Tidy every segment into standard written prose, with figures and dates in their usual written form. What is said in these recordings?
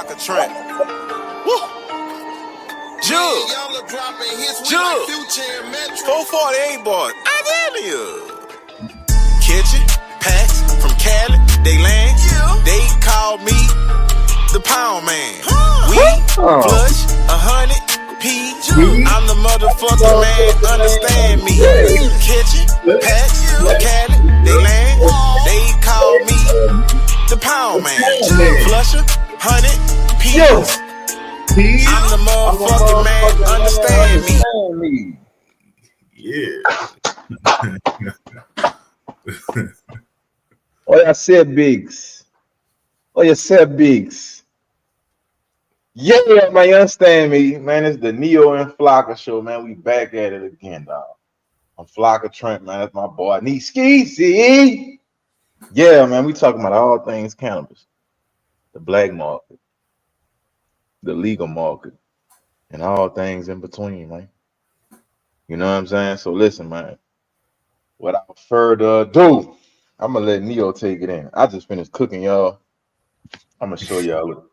Flocka track. Woo! Jug. 448 boys. I'm telling you. Kitchen, packs from Cali, they land. They call me the Pound Man. We flush 100 P. I'm the motherfucking man. Understand me. Kitchen, packs from Cali, they land. They call me the Pound Man. Flusher 100 P. I'm the motherfucking man. Understand me. Yeah. Oh, I said Biggs. Oh, you said Biggs. Yeah, man, you understand me, man. It's the Neo and Flocka show, man. We back at it again, dog. I'm Flocka Trent, man. That's my boy. See? Yeah, man. We talking about all things cannabis, the black market, the legal market, and all things in between, man. You know what I'm saying? So listen, man. Without further ado, I'm gonna let Neo take it in. I just finished cooking, y'all. I'm gonna show y'all.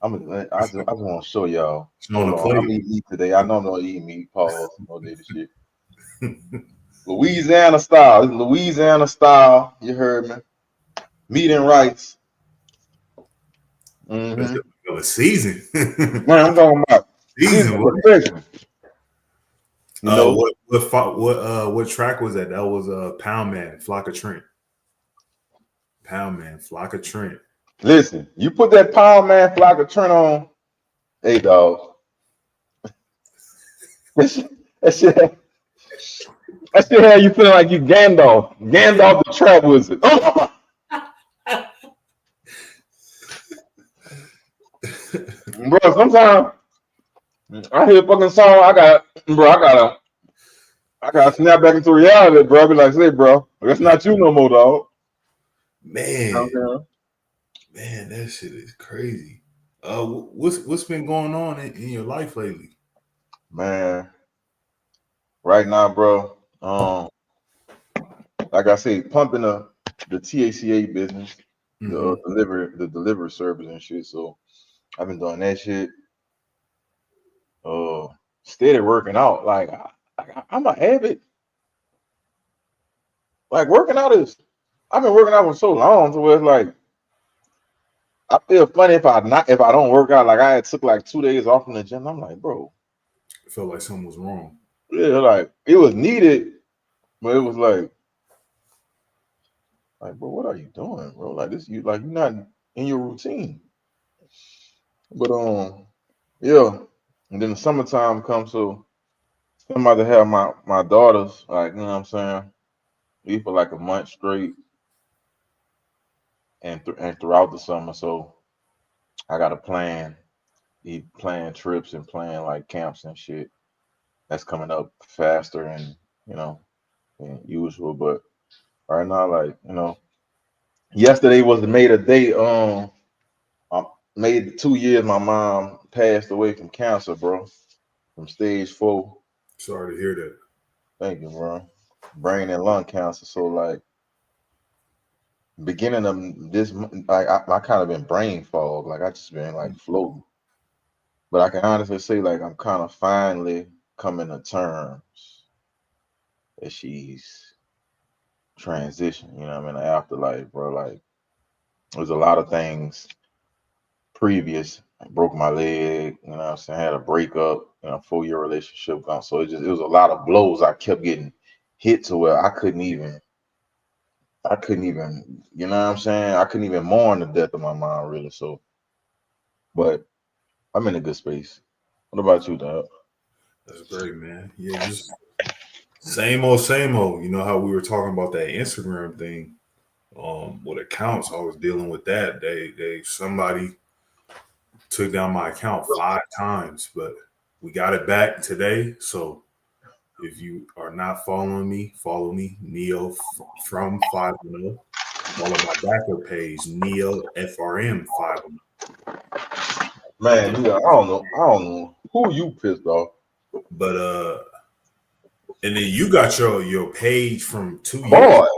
I just want to show y'all. Hold on, I'm eating meat today. I know I'm not eating meat. Pause. No data shit. Louisiana style. It's Louisiana style. You heard me. Meat and rice. Mm-hmm. Season. Man, I'm talking about season. You know what track was that? That was Pound Man, Flocka Trent. Pound Man, Flocka Trent. Listen, you put that Pound Man Flocka Trent on, hey dog. That shit had you feeling like you Gandalf the trap wizard. Oh. Bro, sometimes I hear a fucking song, I gotta snap back into reality, bro. I be like, say, bro, that's not you no more, dog. Man, man, that shit is crazy. What's been going on in your life lately? Man, right now, bro. Like I say, pumping the THCA business, the delivery service and shit. So I've been doing that shit. Steady working out. Like I'm an avid. Like working out I've been working out for so long to where it's like I feel funny if I don't work out. Like I took like 2 days off from the gym. I'm like, bro, I felt like something was wrong. Yeah, like it was needed, but it was like, bro, what are you doing, bro? Like this, you're not in your routine. But yeah. And then the summertime comes, so I'm about to have my daughters, like, you know what I'm saying, leave for like a month straight, and throughout the summer. So I got to plan trips and plan like camps and shit. That's coming up faster and than usual. But right now, like, yesterday was the May the day. Made 2 years my mom passed away from cancer, bro, from stage 4. Sorry to hear that. Thank you, bro. Brain and lung cancer. So like, beginning of this, like I kind of been brain fog. Like I just been like floating. But I can honestly say like I'm kind of finally coming to terms that she's transitioned. You know what I mean? The afterlife, bro. Like there's a lot of things previous. I broke my leg, you know what I'm saying? I had a breakup, 4-year relationship gone. So it was a lot of blows I kept getting hit to where I couldn't even, you know what I'm saying? I couldn't even mourn the death of my mom, really. So, but I'm in a good space. What about you, dog? That's great, man. Yeah, just same old. You know how we were talking about that Instagram thing. With accounts, I was dealing with that. Somebody took down my account 5 times, but we got it back today. So if you are not following me, follow me, Neo from 510. Follow my backup page, Neo FRM 510. Man, yeah, I don't know who you pissed off. But and then you got your page from 2 years ago,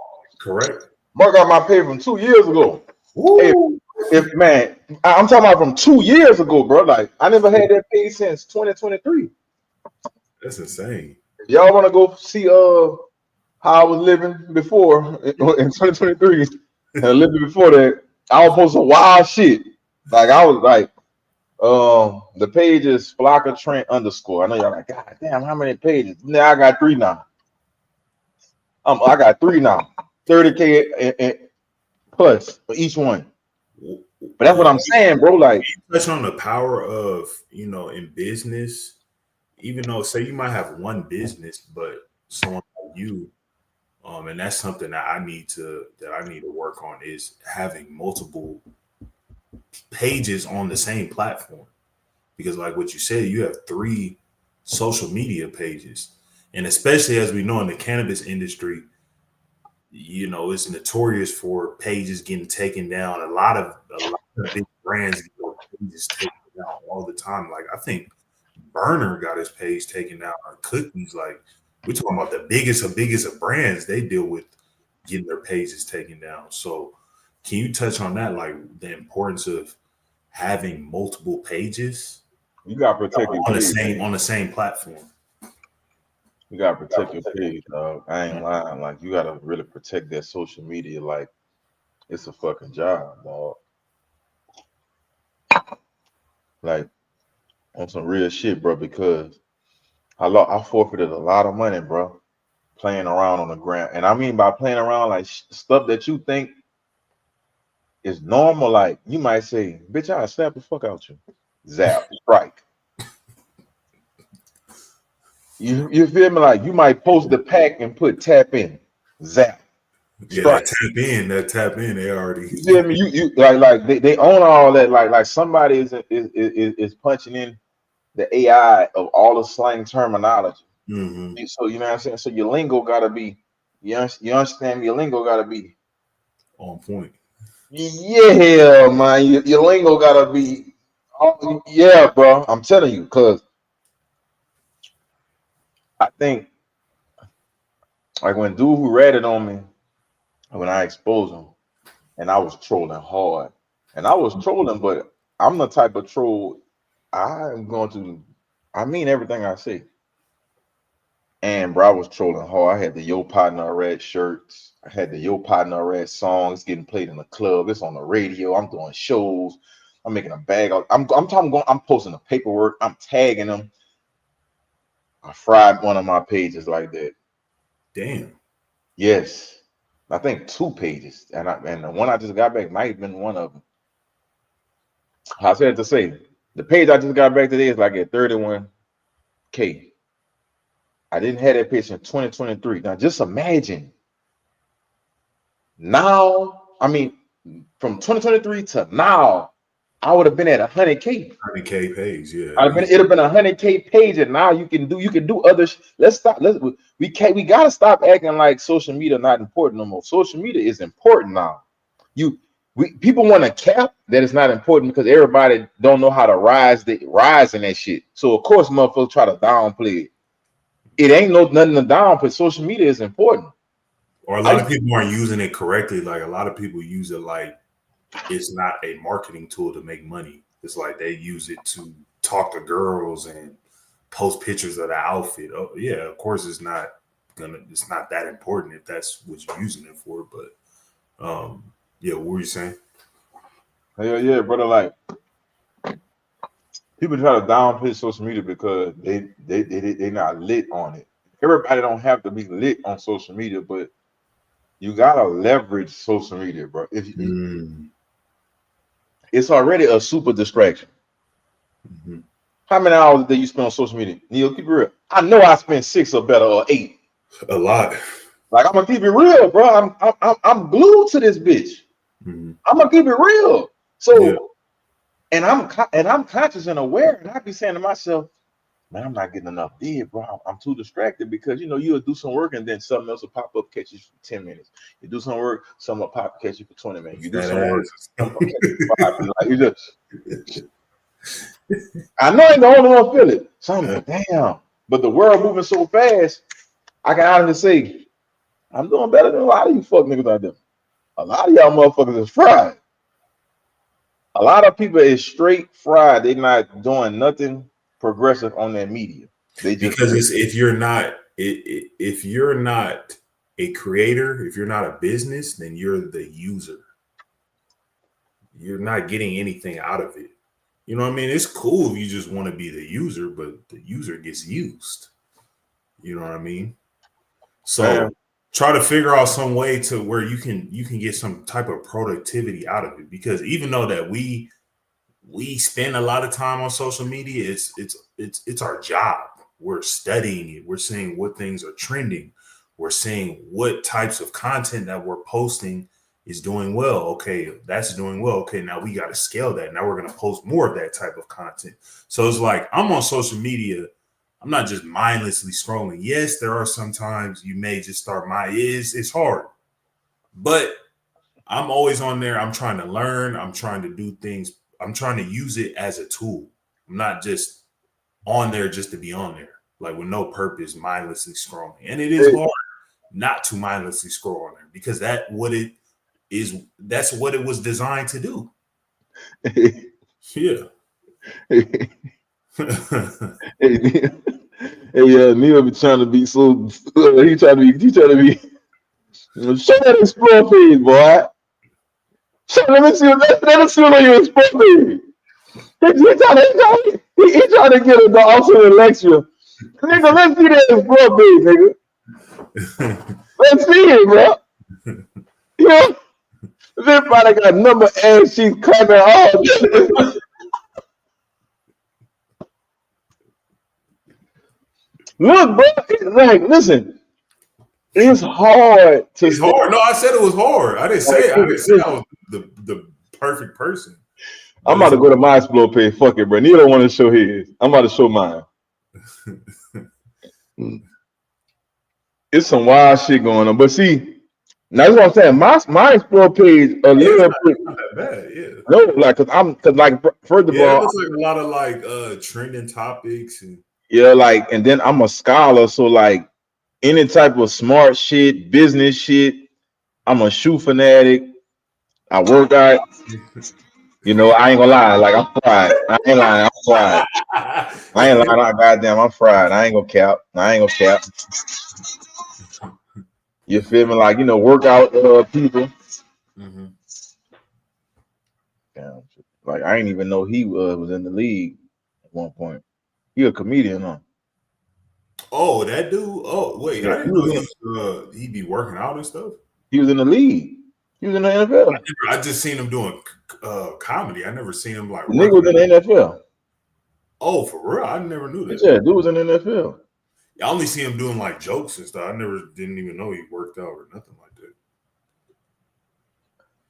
correct? Mark got my page from 2 years ago. Woo. If man, I'm talking about from 2 years ago, bro. Like I never had that page since 2023. That's insane. If y'all want to go see how I was living before in 2023 and living before that, I was posting wild shit. Like I was like, the page is Flocka Trent _ I know y'all like, God damn, how many pages? Now I got 3 now. I got 3 now, 30K and plus for each one. But that's what I'm saying, bro. Like, touch on the power of, in business, even though say you might have one business, but someone like you, and that's something that I need to work on is having multiple pages on the same platform. Because like what you said, you have 3 social media pages. And especially as we know in the cannabis industry, it's notorious for pages getting taken down. A lot of big brands get their pages taken down all the time. Like I think Burner got his page taken down. Or Cookies, like we're talking about the biggest of brands. They deal with getting their pages taken down. So can you touch on that, like the importance of having multiple pages? You got to protect on the same platform. You gotta protect your page, dog. I ain't lying. Like you gotta really protect that social media. Like it's a fucking job, dog. Like on some real shit, bro. Because I forfeited a lot of money, bro, playing around on the ground. And I mean by playing around, like stuff that you think is normal. Like you might say, "Bitch, I'll slap the fuck out you." Zap, strike. You feel me? Like you might post the pack and put tap in, zap. Yeah, that tap in. They already. You feel me? You like they own all that. Like somebody is punching in the AI of all the slang terminology. Mm-hmm. So you know what I'm saying. So your lingo gotta be. You understand? Your lingo gotta be on point. Yeah, man. Your lingo gotta be. Oh, yeah, bro. I'm telling you, cause I think like when dude who ratted on me, when I exposed him, and I was trolling hard, and I was trolling, but I'm the type of troll. I mean everything I say. And bro, I was trolling hard. I had the Yo Partner Red shirts. I had the Yo Partner Red songs getting played in the club. It's on the radio. I'm doing shows. I'm making a bag. I'm posting the paperwork. I'm tagging them. I fried one of my pages like that. Damn. Yes. I think 2 pages. And the one I just got back might have been one of them. I said to say, the page I just got back today is like at 31K. I didn't have that page in 2023. Now just imagine. Now, I mean, from 2023 to now, I would have been at 100K. 100K page, yeah. It'd have been 100K page, and now you can do other. Let's stop. We gotta stop acting like social media not important no more. Social media is important now. People want to cap that it's not important because everybody don't know how to rise in that shit. So of course, motherfuckers try to downplay it. It ain't nothing to downplay. Social media is important. Or a lot of people aren't using it correctly. Like a lot of people use it like it's not a marketing tool to make money. It's like they use it to talk to girls and post pictures of the outfit. Oh yeah, of course it's not that important if that's what you're using it for. But yeah, what were you saying? Yeah, brother. Like people try to downplay social media because they not lit on it. Everybody don't have to be lit on social media, but you gotta leverage social media, bro. It's already a super distraction. Mm-hmm. How many hours a day you spend on social media? Neil, keep it real. I know I spend 6 or better or 8. A lot. Like I'm gonna keep it real, bro. I'm glued to this bitch. Mm-hmm. I'm gonna keep it real. So, yeah. and I'm conscious and aware, and I be saying to myself, man, I'm not getting enough did, bro. I'm too distracted because you'll do some work and then something else will pop up, catch you for 10 minutes. You do some work, something will pop, catch you for 20 minutes. You do some work, something will catch you for 5 minutes. Like, you just, I know I ain't the only one feel it. So I'm like, damn. But the world moving so fast, I can honestly say, I'm doing better than a lot of you fuck niggas out there. A lot of y'all motherfuckers is fried. A lot of people is straight fried. They're not doing nothing progressive on their media. They just Because if you're not if you're not a creator, if you're not a business, then you're the user. You're not getting anything out of it. You know what I mean? It's cool if you just want to be the user, but the user gets used. You know what I mean? So try to figure out some way to where you can get some type of productivity out of it. Because even though that we spend a lot of time on social media, it's our job. We're studying it. We're seeing what things are trending. We're seeing what types of content that we're posting is doing well. Okay, that's doing well. Okay, now we got to scale that. Now we're going to post more of that type of content. So it's like I'm on social media. I'm not just mindlessly scrolling. Yes, there are some times you may just start it's hard. But I'm always on there. I'm trying to learn. I'm trying to do things. I'm trying to use it as a tool. I'm not just on there just to be on there, like with no purpose, mindlessly scrolling. And it is hard not to mindlessly scroll on there because that's what it was designed to do. Yeah. Neil be trying to be so. He trying to be. Show that explore page, boy. Let me see what you explore page. He trying to get the ultimate lecture. Nigga, let's see that explore page, nigga. Let's see it, bro. Yeah. This probably got number ass sheets clapping all. Look, bro. Like, listen. It's hard to. It's hard. No, I said it was hard. I didn't say I was the perfect person. I'm about to go to my explore page. Fuck it, bro. Neil don't want to show his. I'm about to show mine. It's some wild shit going on. But see, that's what I'm saying. My explore page a little bit. Not that bad, yeah. No, like cause like first of all, it looks like a lot of like trending topics and like, and then I'm a scholar, so like any type of smart shit, business shit. I'm a shoe fanatic. I work out. You know, I ain't gonna lie. Like I'm fried. I ain't lying. I'm fried. I ain't lying. Goddamn, I'm fried. I ain't gonna cap. You feel me? Like, workout people. Mm-hmm. Damn. Like I didn't even know he was in the league at one point. He a comedian, huh? Oh, that dude. Oh, wait. Yeah, I didn't know he'd be working out and stuff. He was in the league. He was in the NFL. I just seen him doing comedy. I never seen him like. The nigga was in the NFL. Oh, for real? I never knew that. Yeah, dude was in the NFL. I only see him doing like jokes and stuff. I didn't even know he worked out or nothing like that.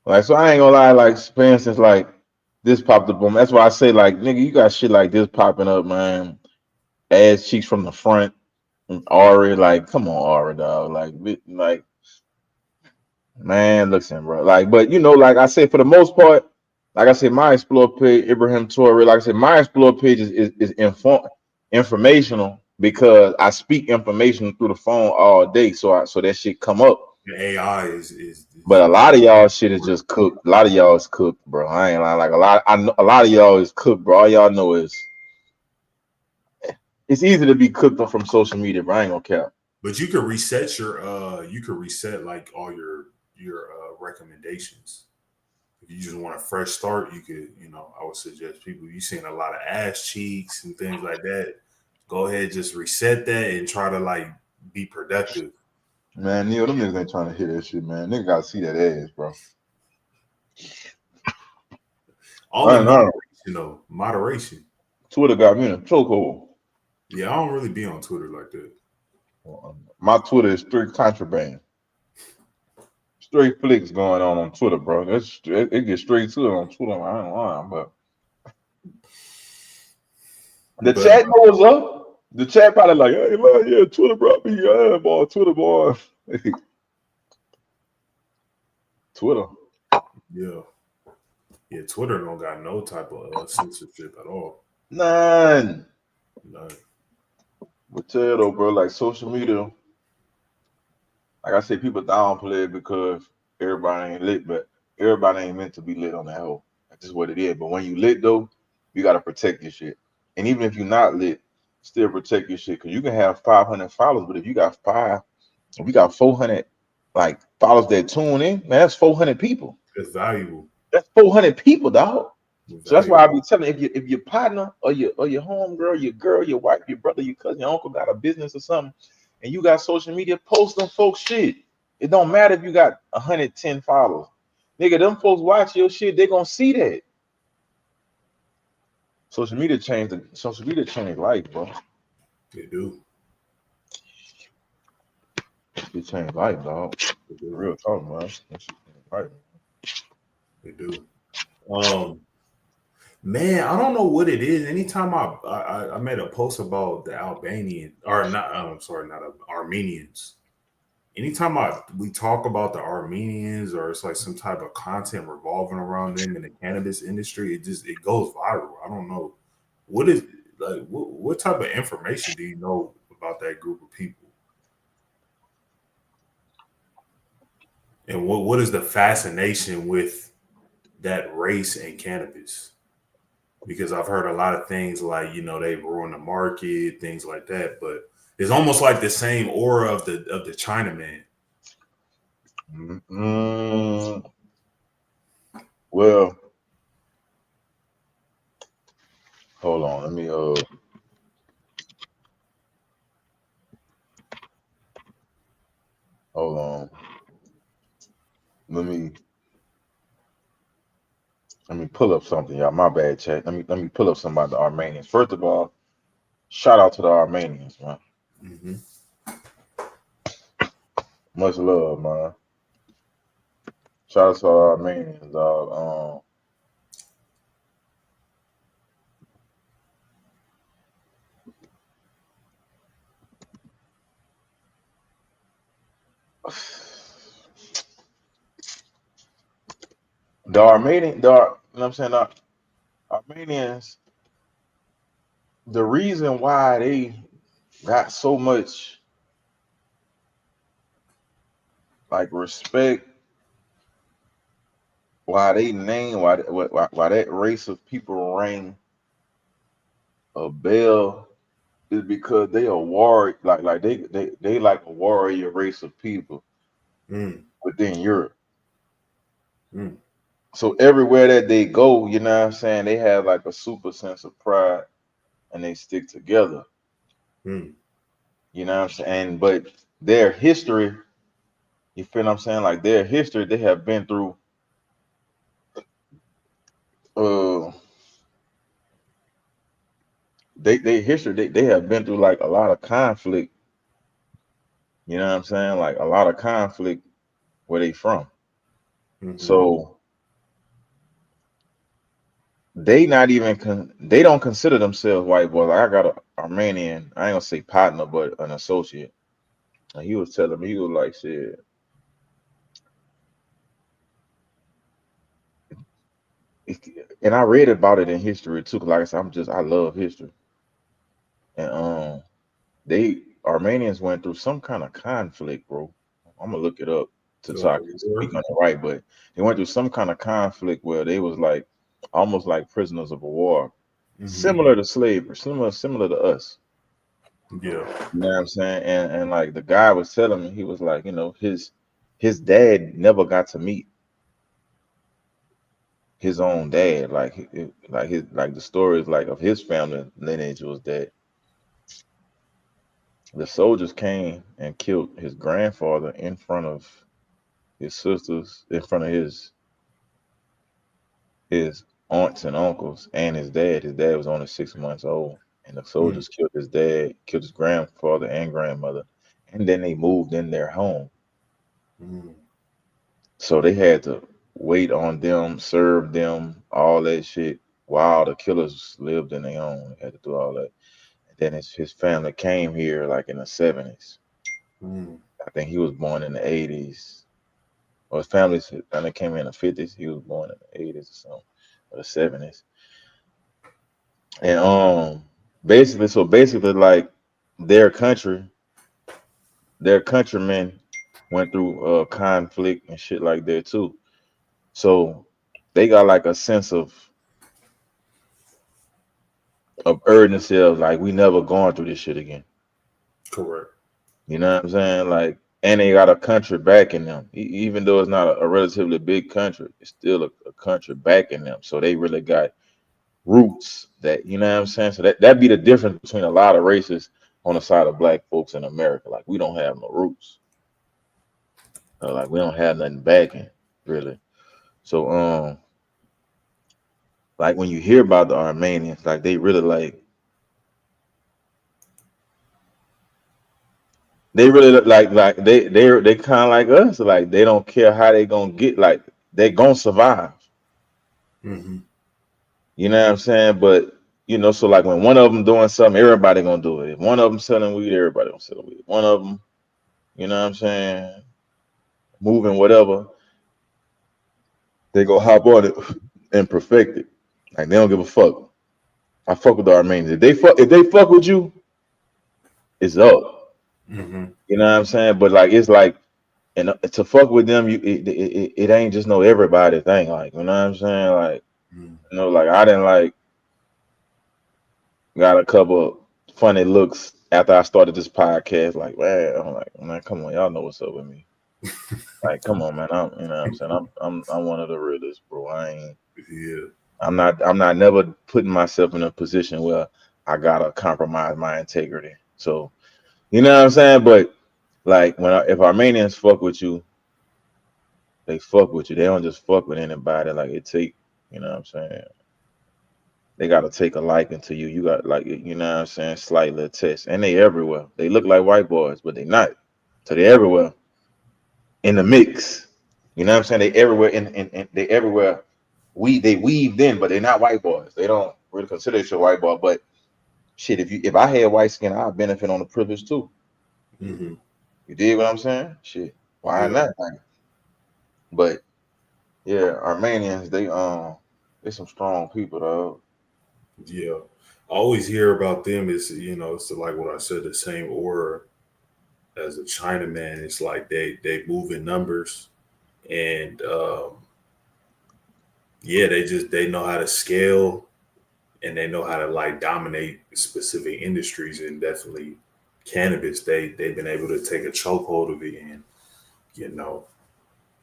Like, so I ain't gonna lie. Like, for instance, like this popped up on. That's why I say, like, nigga, you got shit like this popping up, man. Ass cheeks from the front. Ari, like, come on, Ari, dog. Like, man, listen, bro. Like, but like I said, for the most part, like I said, my explore page, Ibrahim Torre, like I said, my explore page is informational because I speak information through the phone all day, so that shit come up. The AI is but a lot of y'all shit is just cooked. A lot of y'all is cooked, bro. I ain't lying. Like a lot of y'all is cooked, bro. All y'all know is it's easy to be cooked from social media, bro. I ain't gonna care. But you could reset like all your recommendations. If you just want a fresh start, you could, I would suggest people, if you're seeing a lot of ass cheeks and things like that, go ahead, just reset that and try to like be productive. Man, Neil, them niggas ain't trying to hear that shit, man. Nigga gotta see that ass, bro. Only moderation, though. Moderation. Twitter got me in a chokehold. Yeah, I don't really be on Twitter like that. My Twitter is straight contraband. Straight flicks going on Twitter, bro. It gets straight to it on Twitter. I ain't lying, but the chat goes up. The chat probably like, hey, man, yeah, Twitter brought me, yeah, boy, Twitter, boy. Twitter. Yeah. Yeah, Twitter don't got no type of censorship at all. None. But tell you though, bro, like social media, like I say, people downplay it because everybody ain't lit, but everybody ain't meant to be lit on that hoe. That's just what it is. But when you lit though, you gotta protect your shit. And even if you're not lit, still protect your shit. Cause you can have 500 followers, but if you got 400 like followers that tune in, man, that's 400 people. It's valuable. That's 400 people, dog. It's So that's why I valuable. be telling if your partner or your home girl, your girl, your wife, your brother, your cousin, your uncle got a business or something, and you got social media, post them folks shit. It don't matter if you got 110 followers. Nigga, them folks watch your shit, they gonna see that. Social media changed life, bro. They do. It changed life, dog. They do. Real talk, man. That shit changed life. They do. Man, I don't know what it is. Anytime I made a post about the Albanian or not, I'm sorry, not Armenians. Anytime we talk about the Armenians or it's like some type of content revolving around them in the cannabis industry, it goes viral. I don't know what is like what type of information do you know about that group of people, and what is the fascination with that race and cannabis? Because I've heard a lot of things like, you know, they ruin the market, things like that. But it's almost like the same aura of the Chinaman. Well, hold on. Let me hold on. Let me pull up something, y'all. My bad, chat. Let me pull up something about the Armenians. First of all, shout out to the Armenians, man. Mm-hmm. Much love, man. Shout out to our Armenians, dog. The Armenian, you know what I'm saying? The Armenians, the reason why they got so much like respect, why that race of people rang a bell is because they are war like they like a warrior race of people within Europe. So everywhere that they go, you know what I'm saying, they have like a super sense of pride and they stick together. You know what I'm saying? But their history, you feel what I'm saying? Like their history, they have been through they have been through like a lot of conflict. You know what I'm saying? Like a lot of conflict where they from. So they not even they don't consider themselves white boys. Like I got an Armenian, I ain't gonna say partner, but an associate. And he was telling me, he was like, shit. And I read about it in history too. Cause like I said, I love history. And Armenians went through some kind of conflict, bro. I'm gonna look it up so I can speak on it right. But they went through some kind of conflict where they was like almost like prisoners of war. Similar to slavery, similar to us. Yeah. You know what I'm saying? And like the guy was telling me, he was like, you know, his dad never got to meet his own dad. Like the stories like of his family lineage was that the soldiers came and killed his grandfather in front of his sisters, in front of his aunts and uncles and his dad. His dad was only 6 months old. And the soldiers killed his dad, killed his grandfather and grandmother, and then they moved in their home. So they had to wait on them, serve them, all that shit, while the killers lived in their own. They had to do all that. And then his family came here like in the 70s. I think he was born in the 80s. Or his family came in the 50s. He was born in the 80s or something, or the 70s. And basically like their countrymen went through conflict and shit like that too. So they got like a sense of urgency of like we never going through this shit again. Correct. You know what I'm saying? Like, and they got a country backing them, even though it's not a relatively big country. It's still a country backing them, so they really got roots. That you know what I'm saying. So that be the difference between a lot of races on the side of black folks in America. Like we don't have no roots. Like we don't have nothing backing really. So like when you hear about the Armenians, like they really like. They really look like they kind of like us. Like they don't care how they gonna get. Like they gonna survive. Mm-hmm. You know what I'm saying? But you know, so like when one of them doing something, everybody gonna do it. If one of them selling weed, everybody gonna sell weed. One of them, you know what I'm saying, moving whatever, they go hop on it and perfect it. Like they don't give a fuck. I fuck with the Armenians. If they fuck with you, it's up. Mm-hmm. You know what I'm saying? But like it's like. And to fuck with them, it ain't just no everybody thing. Like, you know what I'm saying? Like, you know, like I didn't like got a couple funny looks after I started this podcast. Like, man, I'm like, man, come on, y'all know what's up with me. Like, come on, man. You know what I'm saying? I'm one of the realest, bro. I'm not never putting myself in a position where I gotta compromise my integrity. So, you know what I'm saying? But like if Armenians fuck with you, they fuck with you. They don't just fuck with anybody. Like it take, you know what I'm saying? They gotta take a liking to you. You got like, you know what I'm saying, slight little test. And they everywhere. They look like white boys, but they not. So they everywhere in the mix. You know what I'm saying? They everywhere in they everywhere. They weaved in, but they're not white boys. They don't really consider it a white boy. But shit, if I had white skin, I'd benefit on the privilege too. Mm-hmm. You dig what I'm saying? Shit. Why not? But yeah, Armenians, they some strong people, though. Yeah. I always hear about them is, you know, it's like what I said, the same aura as a Chinaman. It's like they move in numbers and yeah, they know how to scale and they know how to like dominate specific industries, and definitely cannabis. They've been able to take a chokehold of it, and you know,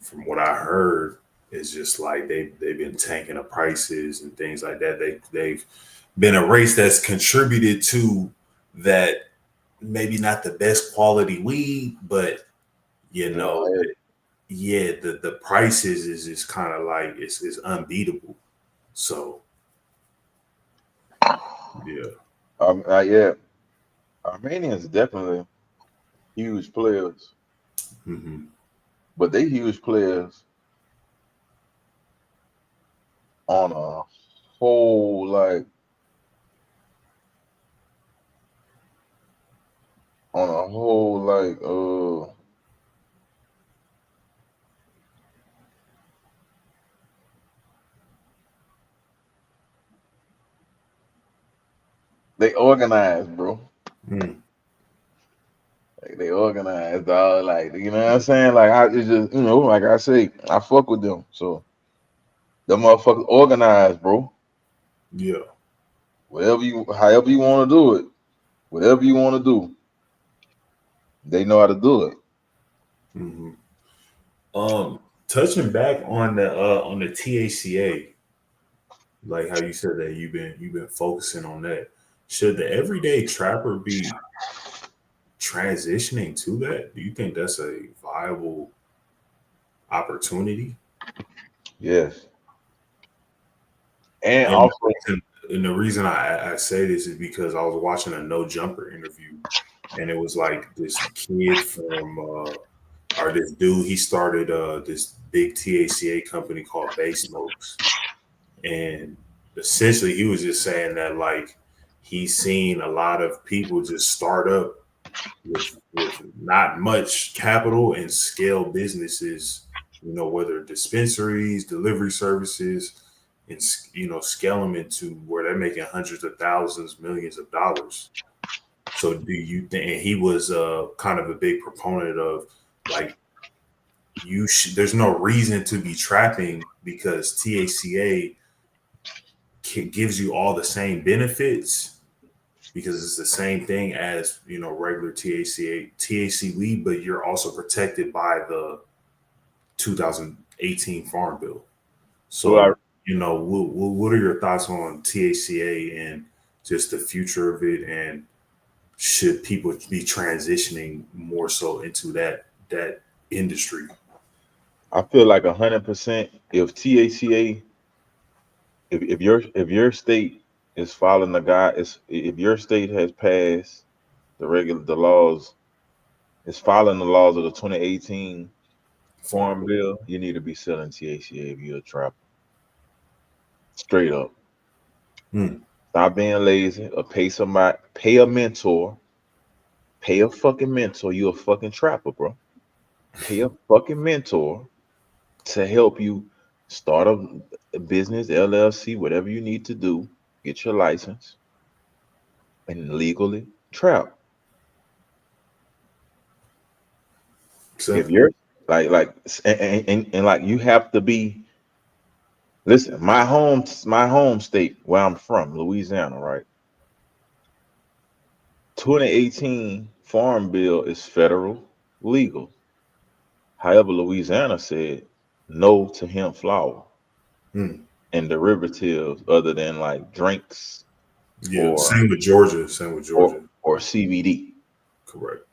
from what I heard, it's just like they've been tanking the prices and things like that. They've been a race that's contributed to that, maybe not the best quality weed, but you know, yeah, the prices is just kind of like it's unbeatable. So yeah. Yeah, Armenians definitely huge players, Mm-hmm. but they huge players on a whole they organized, bro. Mm. Like they organized, dog. Like you know what I'm saying? Like it's just like I say, I fuck with them. So the motherfuckers organized, bro. Yeah. However you want to do it, whatever you want to do, they know how to do it. Mm-hmm. Touching back on the THCA, like how you said that you've been focusing on that. Should the everyday trapper be transitioning to that? Do you think that's a viable opportunity? Yes, and And also, the reason I say this is because I was watching a No Jumper interview, and it was like this kid from or this dude. He started this big THCA company called Bay Smokes, and essentially he was just saying that like he's seen a lot of people just start up with not much capital and scale businesses, you know, whether dispensaries, delivery services, and you know, scale them into where they're making hundreds of thousands, millions of dollars. So do you think, and he was kind of a big proponent of like there's no reason to be trapping because THCA gives you all the same benefits because it's the same thing as regular THC weed, but you're also protected by the 2018 Farm Bill. So what are your thoughts on THCA and just the future of it, and should people be transitioning more so into that industry? I feel like 100% if THCA, if your state is following the guide, if your state has passed the laws, is following the laws of the 2018 Farm Bill, you need to be selling THCA if you're a trapper. Straight up. Stop being lazy or pay somebody, pay a mentor, pay a fucking mentor. You're a fucking trapper, bro. Pay a fucking mentor to help you start a business, LLC, whatever you need to do, get your license, and legally trap. Simple. If you're and like you have to be. Listen, my home state where I'm from, Louisiana, right? 2018 Farm Bill is federal legal. However, Louisiana said no to hemp flower and derivatives other than like drinks. Yeah, same with Georgia. Or CBD. Correct.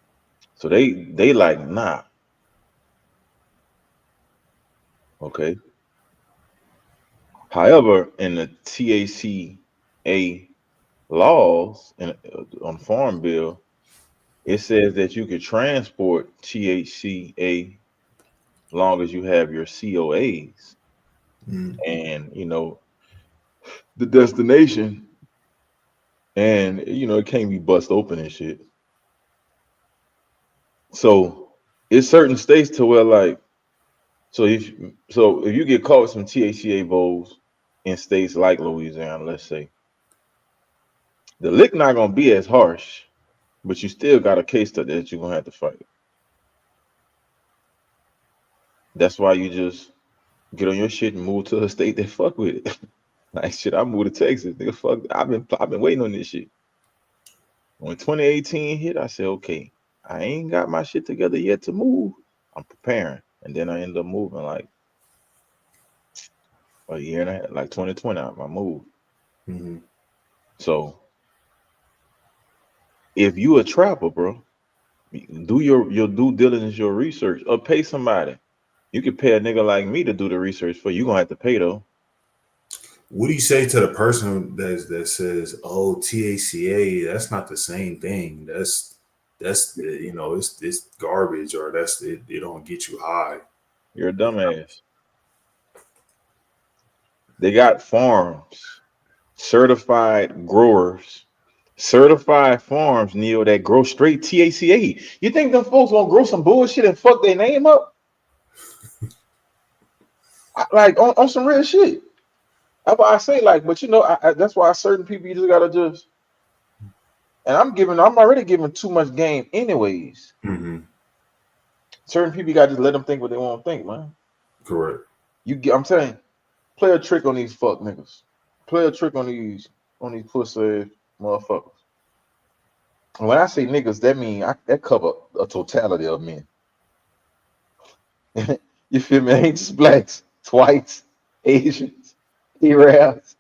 So they like, nah. Okay. However, in the TACA laws and on Farm Bill, it says that you can transport THCA long as you have your COAs and the destination, and it can't be bust open and shit. So it's certain states to where like, so if you get caught with some THCA bowls in states like Louisiana, let's say, the lick not gonna be as harsh, but you still got a case that you're gonna have to fight. That's why you just get on your shit and move to a state that fuck with it. Like shit, I moved to Texas. Nigga, fuck. I've been waiting on this shit. When 2018 hit, I said, okay, I ain't got my shit together yet to move. I'm preparing, and then I ended up moving like a year and a half, like 2020. I moved. So if you a trapper, bro, do your due diligence, your research, or pay somebody. You could pay a nigga like me to do the research for you. You're gonna have to pay though. What do you say to the person that says, "Oh, THCA, that's not the same thing. That's it's garbage, or it don't get you high." You're a dumbass. They got farms, certified growers, certified farms, Neil, that grow straight THCA. You think them folks gonna grow some bullshit and fuck their name up? Like on some real shit. That's why I say, like, but that's why certain people you just gotta just. And I'm already giving too much game, anyways. Certain people you gotta just let them think what they want to think, man. Correct. I'm saying, play a trick on these fuck niggas. Play a trick on these pussy motherfuckers. And when I say niggas, that mean that cover a totality of men. You feel me? Ain't just blacks, it's whites, Asians, Arabs,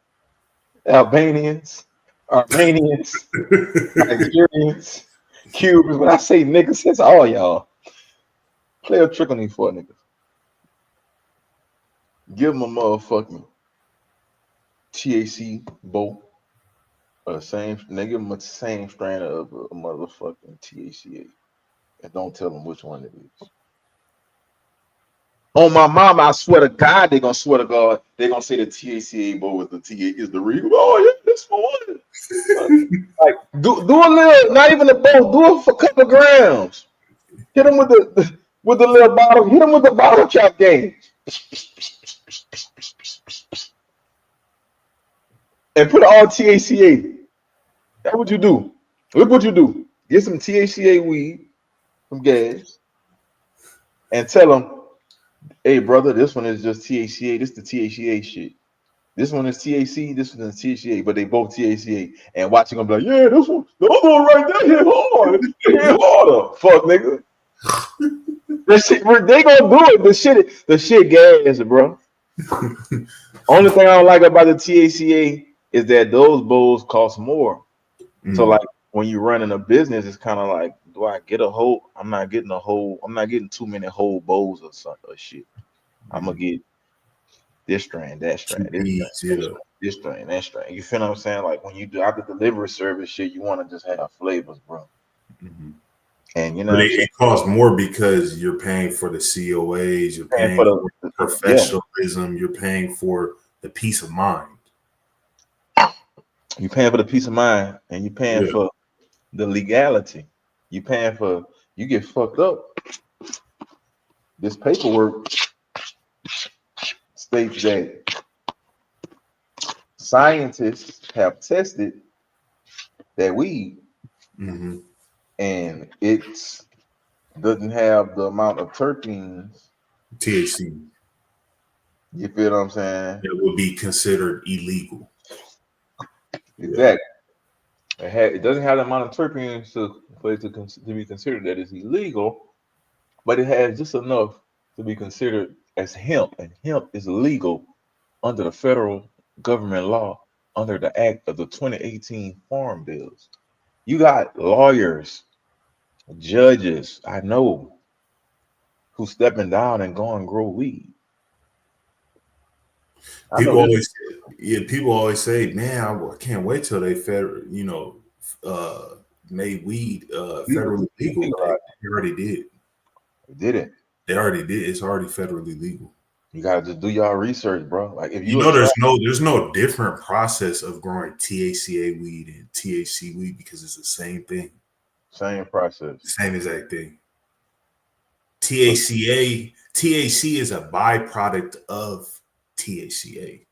Albanians, Armenians, Nigerians, Cubans. When I say niggas, it's all y'all. Play a trick on these four niggas. Give them a motherfucking THC bowl. They give them the same strand of a motherfucking THCA. And don't tell them which one it is. On my mama, I swear to God, they're gonna swear to God, they're gonna say the THCA bowl with the THC is the real. Oh yeah, this for one. Like do a little, not even a bowl, do it for a couple grams. Hit them with the little bottle, hit them with the bottle cap game. And put all THCA. That's what you do. Look what you do. Get some THCA weed, some gas, and tell them Hey, brother, this one is just THCA. This the THCA shit. This one is THC. This one is THCA, but they both THCA. And watching them be like, yeah, this one, the other one right there hit hard. It hit harder. Fuck, nigga. This shit, they gonna do it. The shit gas, bro. Only thing I don't like about the THCA is that those bowls cost more. So like when you're running a business, it's kind of like, do I get a whole? I'm not getting too many whole bowls or something or shit. I'm gonna get this strain, that strain, this strain, that strain. You feel what I'm saying? Like when you do after delivery service shit, you want to just have flavors, bro. And you know, but it costs more because you're paying for the COAs, you're paying for the professionalism, you're paying for the peace of mind. You're paying for the peace of mind, and you're paying for the legality. You're paying for you get fucked up. This paperwork states that scientists have tested that weed, and it doesn't have the amount of terpenes, THC. You feel what I'm saying? It would be considered illegal. Exactly. It doesn't have the amount of terpenes for it to be considered that it's illegal, but it has just enough to be considered as hemp, and hemp is legal under the federal government law under the act of the 2018 Farm Bills. You got lawyers, judges, I know, who stepping down and go and grow weed. People always say, man, I can't wait till they made weed federally legal. They already did. They did it. They already did. It's already federally legal. You gotta just do y'all research, bro. Like if there's no different process of growing THCA weed and THC weed because it's the same thing. Same process. Same exact thing. THC is a byproduct of THCA.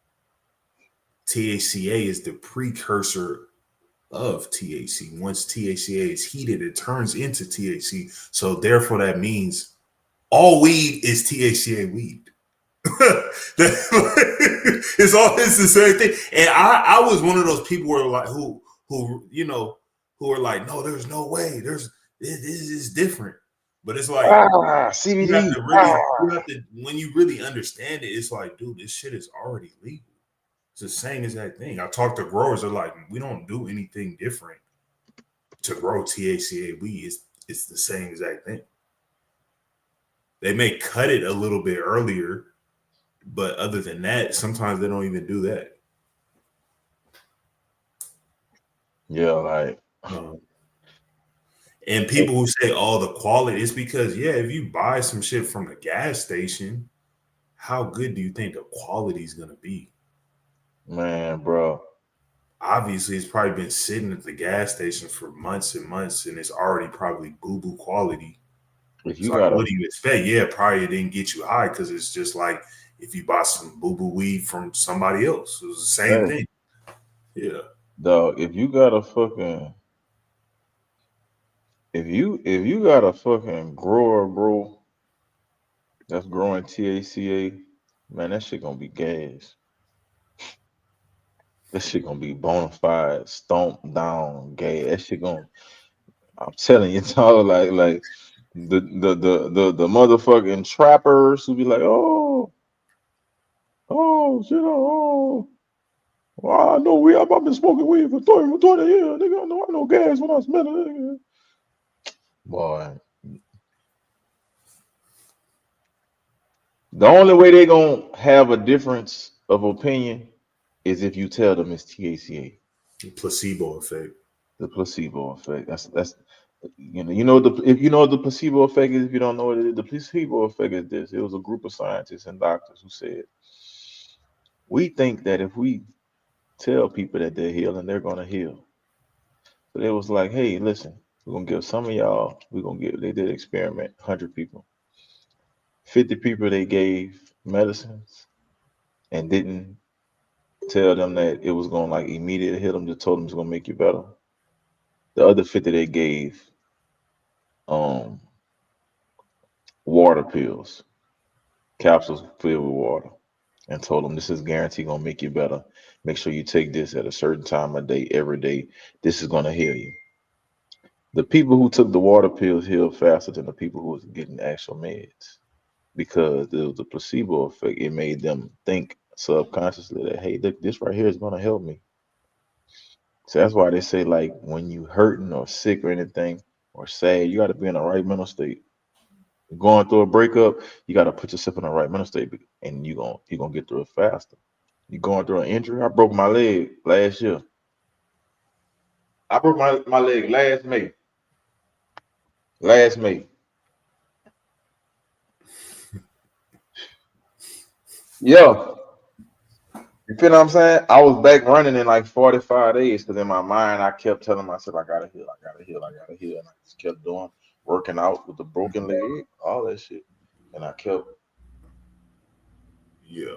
THCA is the precursor of THC. Once THCA is heated, it turns into THC. So therefore, that means all weed is THCA weed. It's the same thing. And I was one of those people who are like, no, there's no way. This is different. But it's like CBD. When you really understand it, it's like, dude, this shit is already legal. It's the same exact thing. I talk to growers, they're like, we don't do anything different to grow THCA weed. It's the same exact thing. They may cut it a little bit earlier, but other than that, sometimes they don't even do that. Yeah, like and people who say, oh, the quality, it's because, if you buy some shit from a gas station, how good do you think the quality is going to be? Man, bro. Obviously, it's probably been sitting at the gas station for months and months, and it's already probably boo-boo quality. What do you expect? Yeah, probably it didn't get you high because it's just like if you buy some boo-boo weed from somebody else. It was the same thing. Yeah. Dog, if you got a fucking grower, bro, that's growing THCA, man, that shit gonna be gas. That shit gonna be bona fide, stomp down gas. That shit gonna, I'm telling you, dog, like the motherfucking trappers who be like, oh shit, well, I know I've been smoking weed for 20 years, nigga. I know gas when I smell it, nigga. Boy, the only way they gonna have a difference of opinion is if you tell them it's THCA. The placebo effect. The placebo effect. That's if you know what the placebo effect is. If you don't know what it is, the placebo effect is this. It was a group of scientists and doctors who said, we think that if we tell people that they're healing, they're gonna heal. So they was like, hey, listen, we're gonna give some of y'all. They did an experiment, 100 people. 50 people they gave medicines and didn't tell them that it was gonna like immediately hit them. Just told them it's gonna make you better. The other 50 they gave water pills. capsules filled with water, and told them this is guaranteed gonna make you better. Make sure you take this at a certain time of day every day. This is gonna heal you. The people who took the water pills healed faster than the people who was getting actual meds because there was the placebo effect. It made them think subconsciously that hey, look, this right here is gonna help me. So that's why they say like when you hurting or sick or anything or sad, you got to be in the right mental state. Going through a breakup, you got to put yourself in the right mental state, and you gonna get through it faster. You going through an injury? I broke my leg last year. I broke my leg last May. Last May. Yeah. You feel what I'm saying? I was back running in like 45 days because in my mind I kept telling myself I gotta heal, I gotta heal, I gotta heal. And I just kept doing working out with the broken leg, all that shit. And I kept Yeah.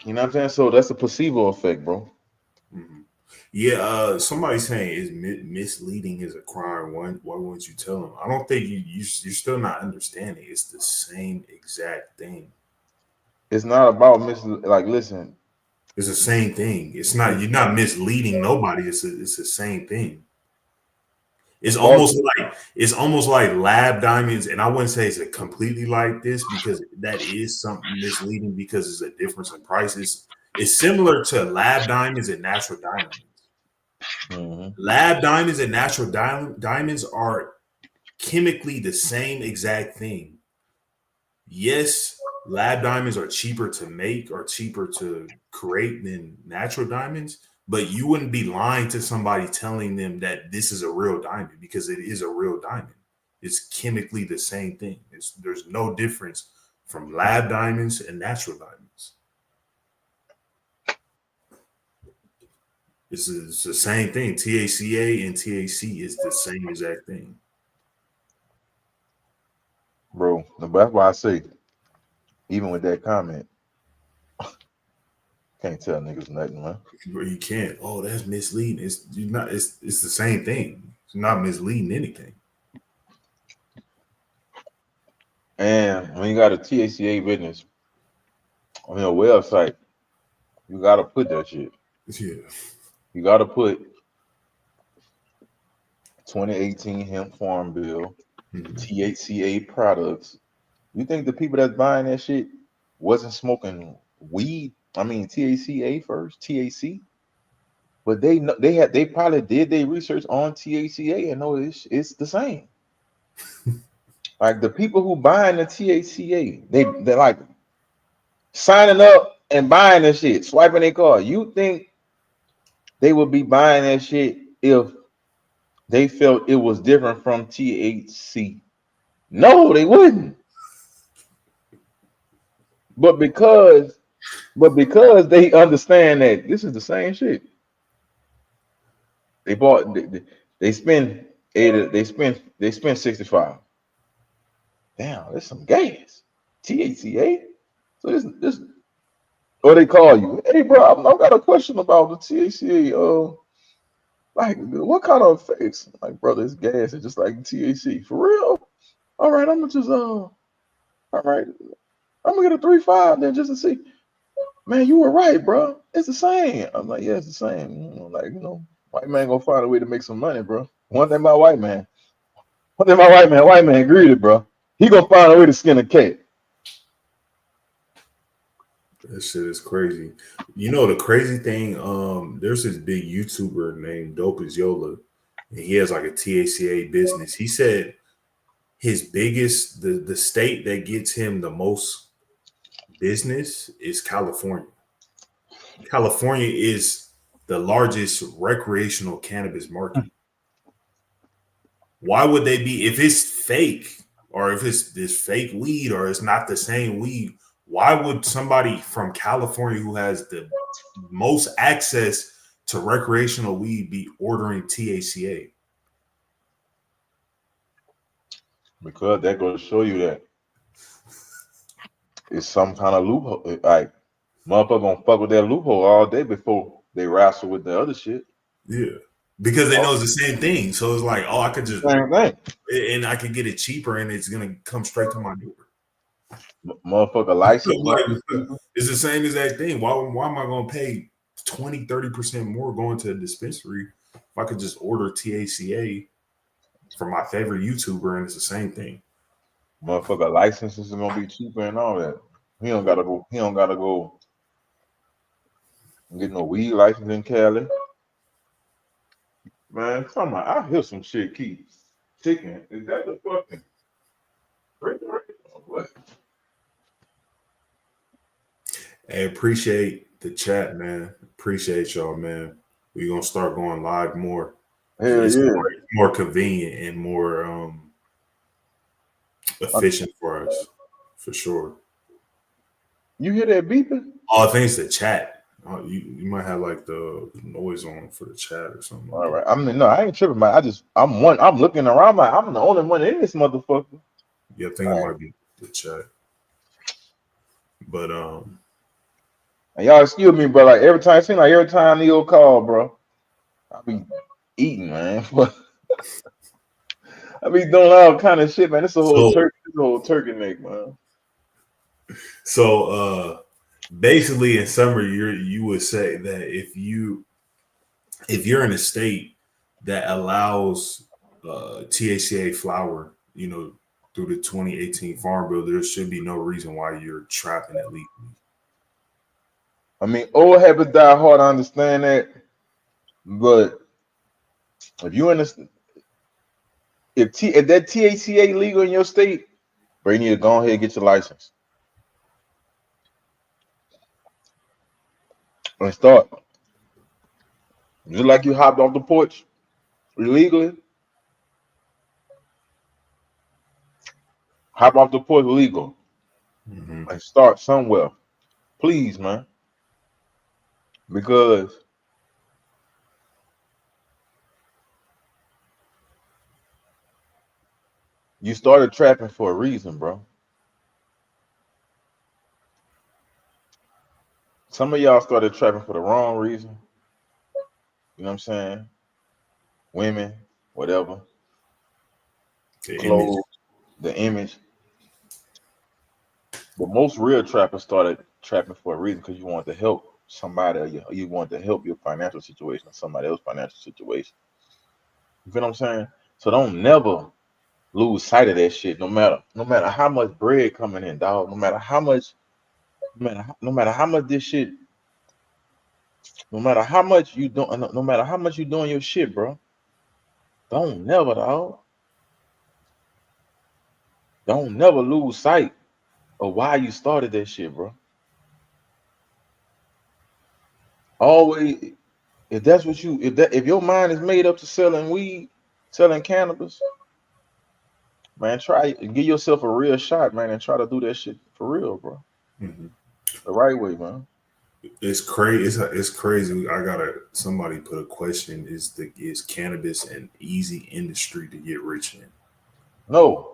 you know what I'm saying? So that's the placebo effect, bro. Mm-hmm. Yeah, somebody's saying is misleading is a crime. Why wouldn't you tell them? I don't think you're still not understanding. It's the same exact thing. It's not about like listen. It's the same thing. It's not you're not misleading nobody. It's the same thing. It's almost like lab diamonds, and I wouldn't say it's completely like this because that is something misleading because it's a difference in prices. It's similar to lab diamonds and natural diamonds. Mm-hmm. Lab diamonds and natural diamonds are chemically the same exact thing. Yes, lab diamonds are cheaper to make or cheaper to create than natural diamonds, but you wouldn't be lying to somebody telling them that this is a real diamond because it is a real diamond. It's chemically the same thing. There's no difference from lab diamonds and natural diamonds. It's the same thing. THCA and THC is the same exact thing. Bro, that's why I say, even with that comment, can't tell niggas nothing, man. Bro, you can't. Oh, that's misleading. It's the same thing. It's not misleading anything. And when you got a THCA business on your website, you gotta put that shit. Yeah. You gotta put 2018 hemp farm bill, THCA products. You think the people that's buying that shit wasn't smoking weed? I mean THCA first, THC. But they probably did their research on THCA and know it's the same. Like the people who buying the THCA, they're like signing up and buying the shit, swiping their card. You think they would be buying that shit if they felt it was different from THC? No, they wouldn't. But because they understand that this is the same shit, they bought. They spend they spend 65. Damn, that's some gas. THCA. So this or they call you. Hey, bro, I've got a question about the THCA. Like, what kind of effects? Like, brother, it's gas. It's just like THC. For real? All right, I'm gonna just all right. I'm gonna get a 3.5 then just to see. Man, you were right, bro. It's the same. I'm like, yeah, it's the same. Like, white man gonna find a way to make some money, bro. One thing my white man greedy, bro. He gonna find a way to skin a cat. That shit is crazy. You know the crazy thing, there's this big YouTuber named Dope is Yola, and he has like a THCA business. He said his biggest the state that gets him the most business is California. California is the largest recreational cannabis market. Why would they be if it's fake or if it's this fake weed or it's not the same weed? Why would somebody from California who has the most access to recreational weed be ordering THCA? Because that goes to show you that it's some kind of loophole. Like, motherfucker gonna fuck with that loophole all day before they wrestle with the other shit. Yeah. Because they know it's the same thing. So it's like, oh, I could just same thing. And I can get it cheaper and it's gonna come straight to my door. Motherfucker license. It's the same exact thing. Why am I gonna pay 20-30% more going to a dispensary if I could just order THCA from my favorite YouTuber and it's the same thing? Motherfucker licenses are gonna be cheaper and all that. He don't gotta go get no weed license in Cali. Man, come on, I hear some shit keep ticking. Is that the fucking what? Hey, appreciate the chat, man. Appreciate y'all, man. We're gonna start going live more. Hell It's yeah. more convenient and more efficient for us, for sure. You hear that beeping? Oh, I think it's the chat. You might have like the noise on for the chat or something. All right. I mean, no, I ain't tripping, man. I'm looking around. I'm the only one in this motherfucker. Yeah, I think it might be the chat. But and y'all excuse me, bro. Like every time Neo call, bro, I be eating, man. I be doing all kind of shit, man. It's a whole turkey neck, man. So basically in summary, you would say that if you're in a state that allows THCA flower, through the 2018 Farm Bill, there should be no reason why you're trapping it legally. I mean, old habits die hard. I understand that, but if you understand, if that THCA legal in your state, bro, you need to go ahead and get your license and start. Just like you hopped off the porch illegally, hop off the porch legal and start somewhere, please, man, because you started trapping for a reason, bro. Some of y'all started trapping for the wrong reason. You know what I'm saying? Women, whatever. Clothes, the image. But most real trappers started trapping for a reason because you want to help somebody, or you want to help your financial situation or somebody else's financial situation. You feel what I'm saying? So don't never lose sight of that shit. No matter how much bread coming in, dog. No matter how much this shit. No matter how much you doing your shit, bro. Don't never, dog. Don't never lose sight of why you started that shit, bro. Always, if your mind is made up to selling weed, selling cannabis, man, try and give yourself a real shot, man, and try to do that shit for real, bro. The right way, man. It's crazy. It's crazy. Somebody put a question: Is cannabis an easy industry to get rich in? No.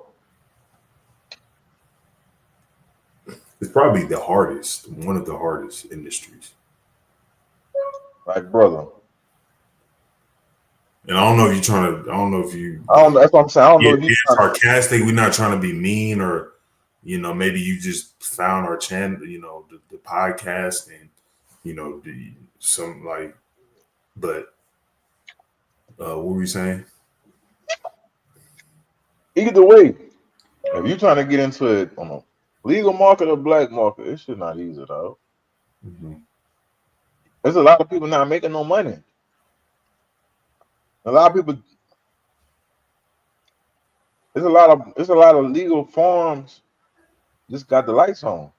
It's probably one of the hardest industries. Like, brother. And I don't know if you're trying to. I don't know if you. I don't know. That's what I'm saying. I don't know if you're sarcastic. We're not trying to be mean, or maybe you just found our channel. The podcast, and But what were you saying? Either way, if you're trying to get into it on a legal market or black market, it should not easy, though. There's a lot of people not making no money. A lot of people. There's a lot of legal farms just got the lights on.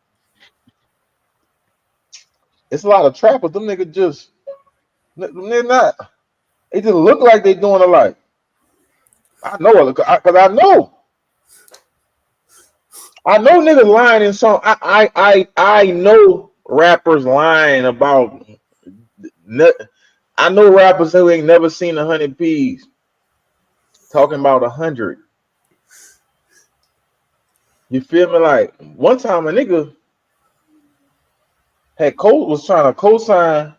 It's a lot of trappers. Them niggas they're not. They just look like they doing a lot. I know it because I know. I know niggas lying in song. I know rappers lying about. I know rappers who ain't never seen 100 P's talking about 100. You feel me? Like one time a nigga was trying to co-sign.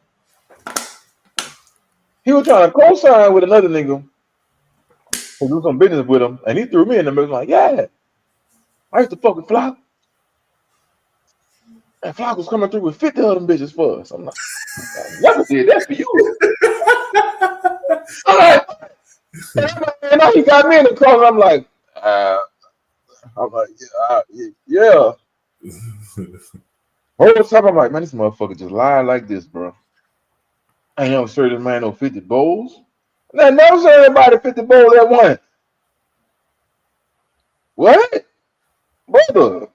He was trying to co-sign with another nigga to do some business with him, and he threw me in the middle like, yeah, I used to fucking flop. And Flock was coming through with 50 of them bitches for us. I'm like, I never did that for you. I'm like, and now he got me in the car. I'm like, yeah. Whole time I'm like, man, this motherfucker just lied like this, bro. I ain't never served this man no 50 bowls. I never served anybody 50 bowls at once. What? Brother.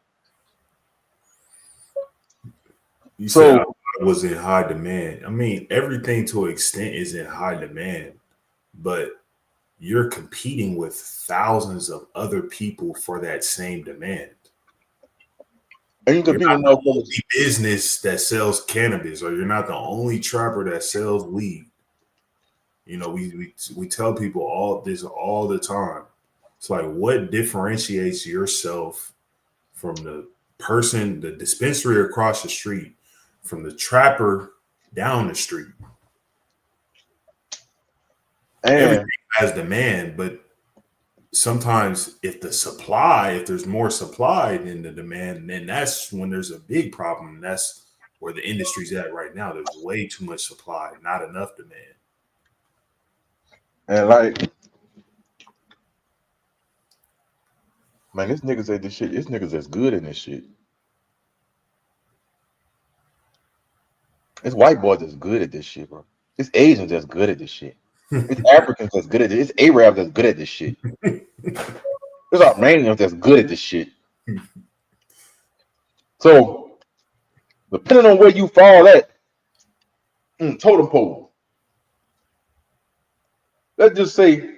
You said I was in high demand. I mean, everything to an extent is in high demand, but you're competing with thousands of other people for that same demand. And you you're not the only business that sells cannabis, or you're not the only trapper that sells weed. You know, we tell people all this all the time. It's like, what differentiates yourself from the person, the dispensary across the street, from the trapper down the street? And everything has demand, but sometimes if there's more supply than the demand, then that's when there's a big problem. That's where the industry's at right now. There's way too much supply, not enough demand. And like, man, this niggas at this shit. This niggas that's good in this shit. It's white boys that's good at this shit, bro. It's Asians that's good at this shit. It's Africans that's good at this. It's Arabs that's good at this shit. It's Armenians that's good at this shit. So, depending on where you fall at, totem pole. Let's just say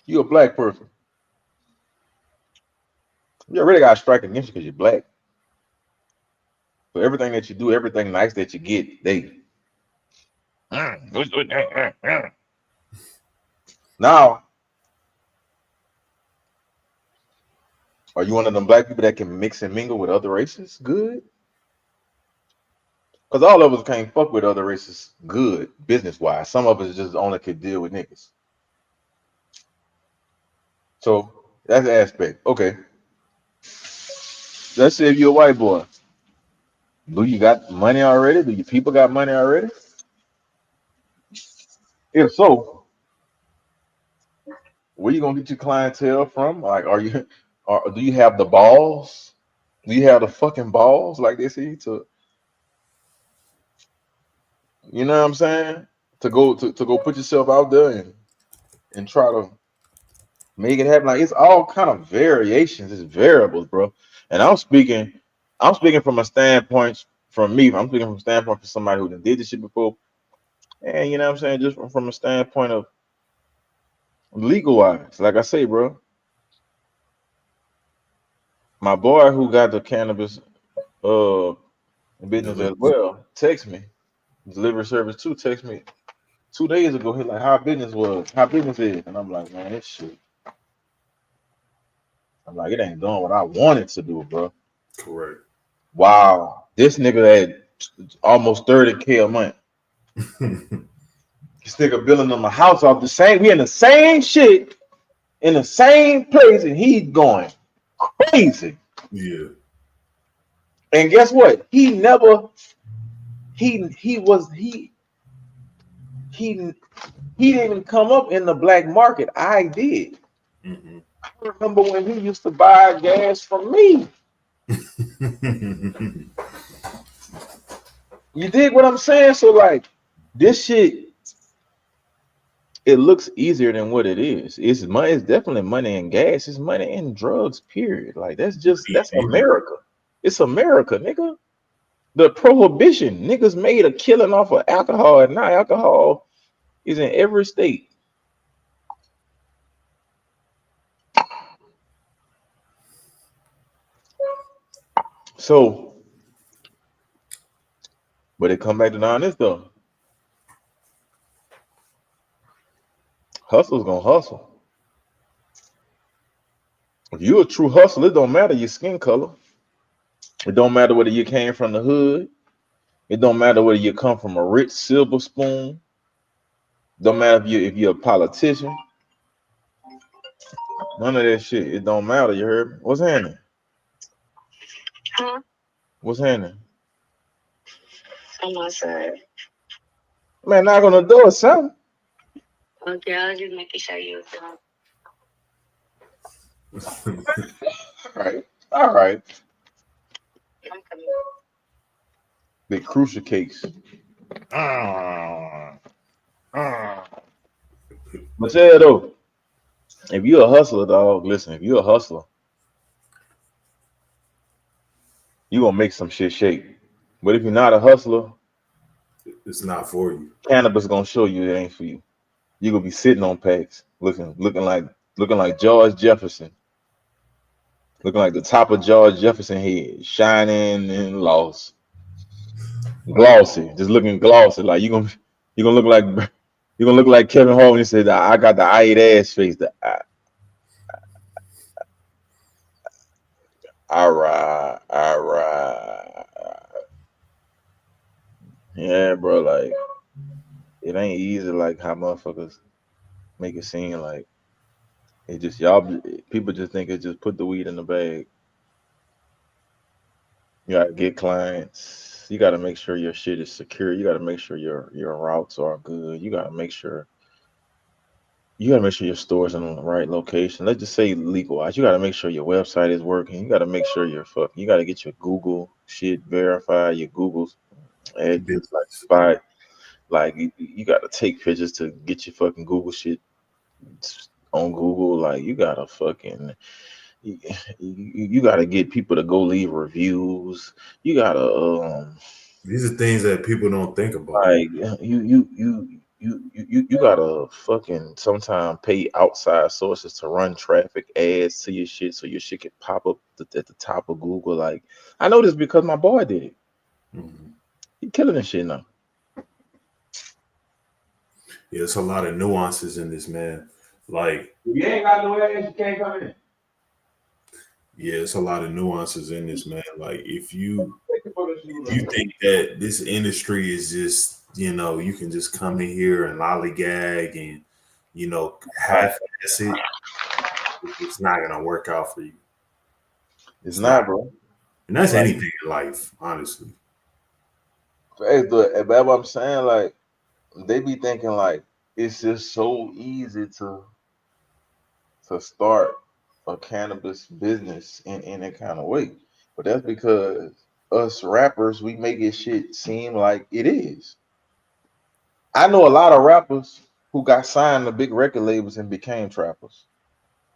you're a black person. You already got a strike against you because you're black. So everything that you do, everything nice that you get, they. Now, are you one of them black people that can mix and mingle with other races? Good. Because all of us can't fuck with other races good, business-wise. Some of us just only could deal with niggas. So that's the aspect. Okay. Let's say if you're a white boy. Do you got money already? Do your people got money already? If so, where you gonna get your clientele from? Like, or do you have the balls? Do you have the fucking balls, like they say, to, you know what I'm saying? To go put yourself out there and try to make it happen. Like, it's all kind of variations, it's variables, bro. And I'm speaking from a standpoint from me. I'm speaking from a standpoint for somebody who did this shit before. And you know what I'm saying? Just from a standpoint of legal wise. Like I say, bro. My boy who got the cannabis business as well, text me. Delivery service too, text me 2 days ago. He like, how business is. And I'm like, man, this shit. I'm like, it ain't doing what I wanted to do, bro. Correct. Wow. This nigga had almost 30K a month. This nigga building on my house off the same. We in the same shit, in the same place, and he's going crazy. Yeah. And guess what? He didn't even come up in the black market. I did. Mm-hmm. I remember when he used to buy gas from me. You dig what I'm saying? So like, this shit, it looks easier than what it is. It's money. It's definitely money in gas. It's money in drugs. Period. Like that's America. It's America, nigga. The prohibition, niggas made a killing off of alcohol, and now alcohol is in every state. So, but it come back to this though. Hustle's gonna hustle. If you're a true hustler, it don't matter your skin color. It don't matter whether you came from the hood. It don't matter whether you come from a rich silver spoon. Don't matter if you're a politician. None of that shit. It don't matter. You heard me? What's happening? What's happening? I'm outside. Man, knock on the door or something. Okay, I was just making sure you was done. All right. I'm coming. The crucial cakes. But yeah, though, if you're a hustler, dog, listen, if you're a hustler, you gonna make some shit shake. But if you're not a hustler, It's not for you. cannabis gonna show you it ain't for you. You gonna be sitting on packs, looking like George Jefferson, looking like the top of George Jefferson head, shining and lost, glossy, just looking glossy. Like you gonna look like Kevin Hart when he said, "I got the I ate ass face." All right. Yeah, bro. Like it ain't easy. Like how motherfuckers make it seem like it just y'all. People just think it just put the weed in the bag. You gotta get clients. You gotta make sure your shit is secure. You gotta make sure your routes are good. You gotta make sure your store's in the right location. Let's just say legalized. You gotta make sure your website is working. You gotta make sure you gotta get your Google shit verified, your Google's certified. Like you gotta take pictures to get your fucking Google shit on Google. Like you gotta fucking you gotta get people to go leave reviews. You gotta These are things that people don't think about. like you gotta fucking sometime pay outside sources to run traffic ads to your shit so your shit can pop up at the top of Google. Like I know this because my boy did it. He killing this shit now. Yeah, it's a lot of nuances in this, man. Like you ain't got no ass, you can't come in. Yeah, it's a lot of nuances in this, man. Like if you think that this industry is just, you can just come in here and lollygag and, half-ass it, it's not gonna work out for you. It's not, bro. And that's anything in life, honestly. Hey, but what I'm saying, like, they be thinking like it's just so easy to start a cannabis business in that kind of way. But that's because us rappers, we make it shit seem like it is. I know a lot of rappers who got signed to big record labels and became trappers.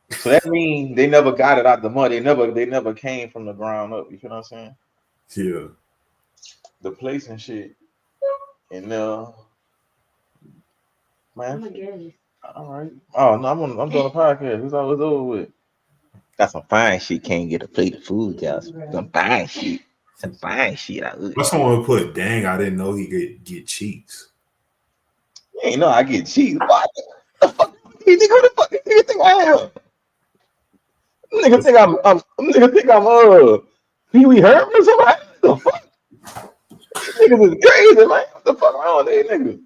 So that means they never got it out the mud. They never came from the ground up. You feel what I'm saying? Yeah. The place and shit. And man. All right. Oh no, I'm doing a podcast. It's always over with. Got some fine shit. Can't get a plate of food, guys. Some fine shit. Some fine shit. Someone put, dang, I didn't know he could get cheeks. You ain't know I get cheeks. What the fuck? You think who the fuck you think I am? Nigga think I'm Pee Wee Herman or somebody? What the fuck? Niggas is crazy, man. What the fuck wrong with these niggas?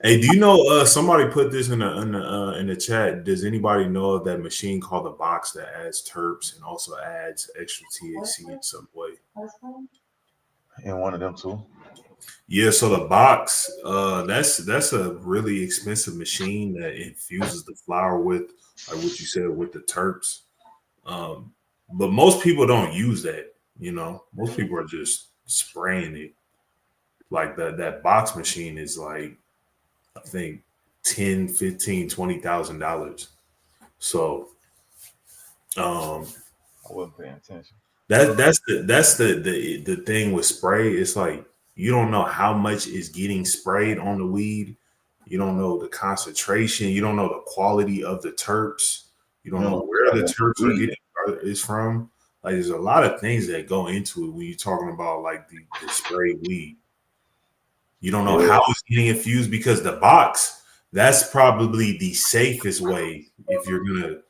Hey, do you know somebody put this in the chat? Does anybody know of that machine called the box that adds terps and also adds extra THC in some way? And one of them too. Yeah, so the box, that's a really expensive machine that infuses the flower with, like what you said, with the terps. But most people don't use that. Most people are just spraying it. Like that box machine is like, I think $10,000, $15,000, $20,000. So I wasn't paying attention. That's the thing with spray. It's like you don't know how much is getting sprayed on the weed. You don't know the concentration. You don't know the quality of the terps. You don't know where the terps is from. Like there's a lot of things that go into it when you're talking about like the spray weed. You don't know how it's getting infused because the box, that's probably the safest way if you're gonna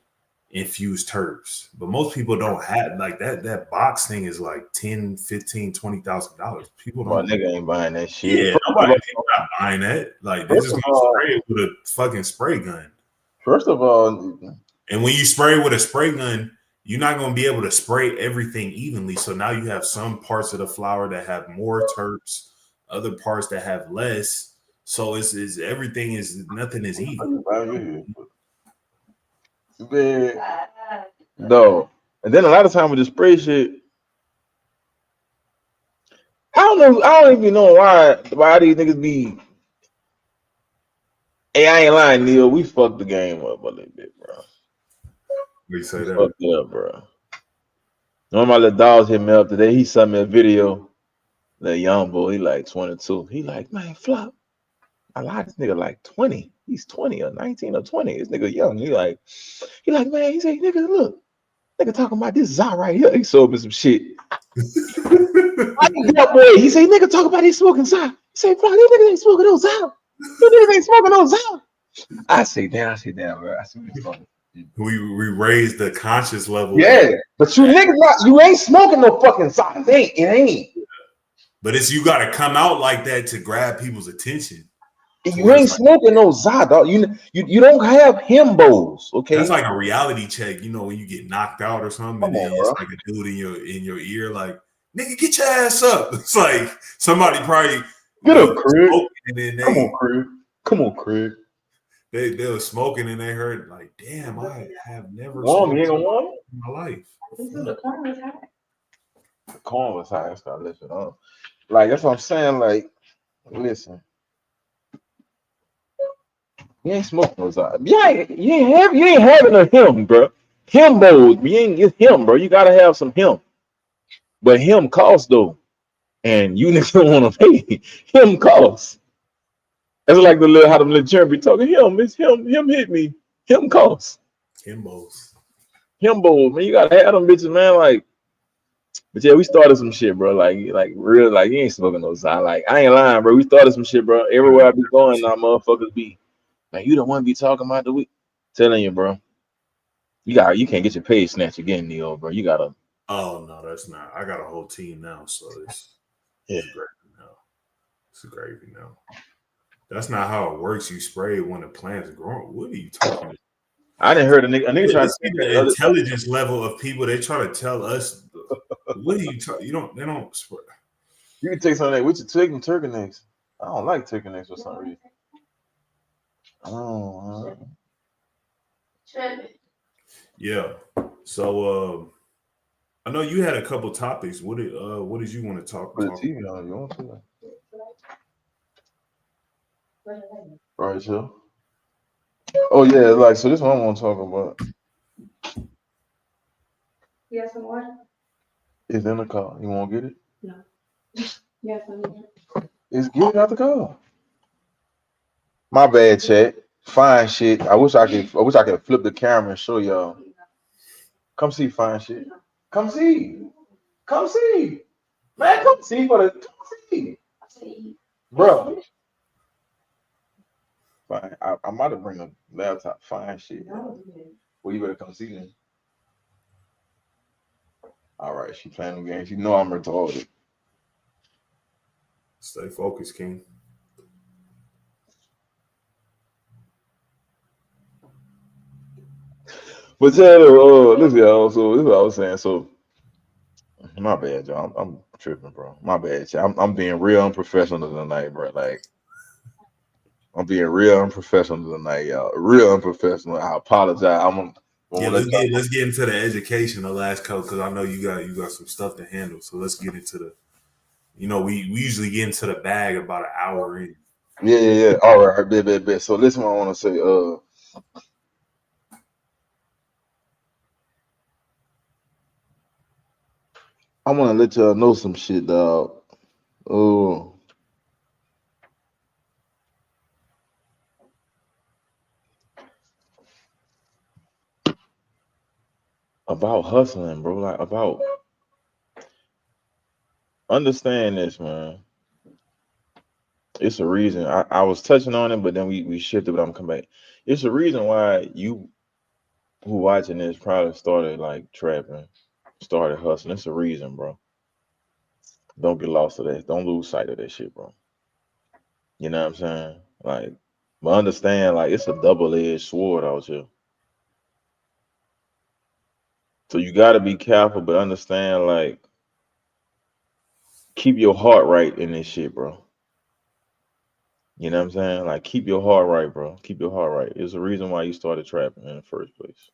infuse terps. But most people don't have like that box thing is like $10,000, $15,000, $20,000. People don't. My nigga ain't buying that shit. Yeah, people not buying that. Like they're just gonna spray it with a fucking spray gun. First of all, and when you spray with a spray gun, you're not going to be able to spray everything evenly. So now you have some parts of the flower that have more terps, other parts that have less. So it's everything is nothing is even. No. And then a lot of time with the spray shit, I don't even know why these niggas be. Hey, I ain't lying, Neil. We fucked the game up a little bit, bro. We say that. Fucked it up, bro. One of my little dogs hit me up today. He sent me a video. The young boy, he like 22. He like, man, Flop. I lied, this nigga like 20. He's 20 or 19 or 20. This nigga young. He like, man, he say, nigga, look. Nigga talking about this Za right here. He sold me some shit. Boy, he say, nigga talk about he smoking Za. He say, Flop, these niggas ain't smoking no Za. These niggas ain't smoking no Za. I say, damn, bro. I see what's going. We raised the conscious level. Yeah, but you niggas you ain't smoking no fucking Za. It ain't. But it's you gotta come out like that to grab people's attention. You ain't smoking no Za, dog. You don't have himbos, okay? That's like a reality check, you know, when you get knocked out or something, and then it's like a dude in your ear, like, nigga, get your ass up. It's like somebody probably get up, Craig. Come on, Craig. They were smoking and they heard like, damn, I have never smoked in my life. The corn was high. I started listening up. Like that's what I'm saying. Like, listen, you ain't smoking no Za. You ain't having a him, bro. Himbos, you ain't get him, bro. You gotta have some him. But him costs though, and you niggas don't want to pay. Him costs. That's like how them little children be talking. It's him hit me. Him costs. Himbos, man. You gotta have them bitches, man. Like, but yeah, we started some shit, bro. Like real, like you ain't smoking no Za. Like I ain't lying, bro. We started some shit, bro. Everywhere I be going, now motherfuckers be like, you don't want to be talking about the week. Telling you, bro. You can't get your page snatched again, Neo, bro. You gotta. Oh no, that's not. I got a whole team now, so it's gravy now. It's gravy now. That's not how it works. You spray it when the plant's growing. What are you talking about? I didn't hear a nigga trying to see the intelligence level of people. They try to tell us. What are you talking? They don't spray. You can take some of that with your turkey necks. I don't like turkey necks for some reason. Oh. Yeah. So I know you had a couple topics. What did you want to talk about? Put the TV on. You want to? Right, so. Oh yeah, like so. This is what I want to talk about. You have some water? It's in the car. You want to get it? No. Yes, I'm here. It's get it out the car. My bad, chat. Fine shit. I wish I could flip the camera and show y'all. Come see fine shit. Come see. Come see. Man, come see come see. Bro. Fine. I might have bring a laptop. Fine shit. Well, you better come see them. All right, she playing the game. She know I'm retarded. Stay focused, King. But yeah, listen, y'all. So this is what I was saying. So my bad, y'all. I'm tripping, bro. My bad, y'all. I'm being real unprofessional tonight, bro. Like I'm being real unprofessional tonight, y'all. Real unprofessional. I apologize. Let's get into the education, the last couple, because I know you got some stuff to handle. So let's get into the. You know, we usually get into the bag about an hour in. Yeah. All right, bet. So listen, what I want to say. I want to let y'all know some shit, dog. Oh. About hustling, bro. Like about understand this, man. It's a reason. I was touching on it, but then we shifted, but I'm coming back. It's a reason why you who watching this probably started like trapping, started hustling. It's a reason, bro. Don't get lost to that. Don't lose sight of that shit, bro. You know what I'm saying? Like, but understand, like, it's a double-edged sword out here. So you got to be careful, but understand, like, keep your heart right in this shit, bro. You know what I'm saying? Like, keep your heart right, bro. Keep your heart right. There's a reason why you started trapping in the first place.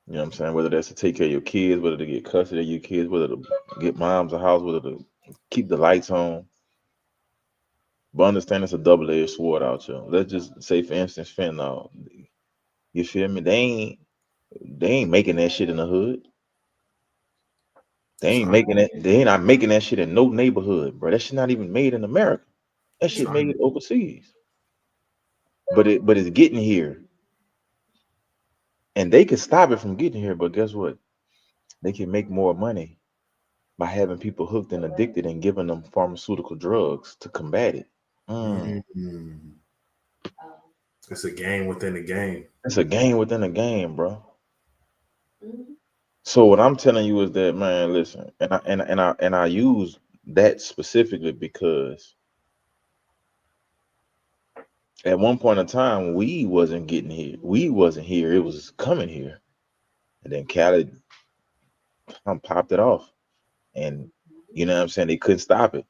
You know what I'm saying? Whether that's to take care of your kids, whether to get custody of your kids, whether to get moms a house, whether to keep the lights on. But understand it's a double-edged sword out here. Let's just say, for instance, fentanyl. You feel me? They ain't making that shit in the hood. They ain't making it. They ain't not making that shit in no neighborhood, bro. That shit not even made in America. That shit made overseas. But it's getting here, and they can stop it from getting here. But guess what? They can make more money by having people hooked and addicted and giving them pharmaceutical drugs to combat it. Mm. It's a game within a game. It's a game within a game, bro. So what I'm telling you is that, man, listen, and I use that specifically because at one point in time we wasn't getting here. We wasn't here. It was coming here, and then Cali popped it off, and you know what I'm saying. They couldn't stop it.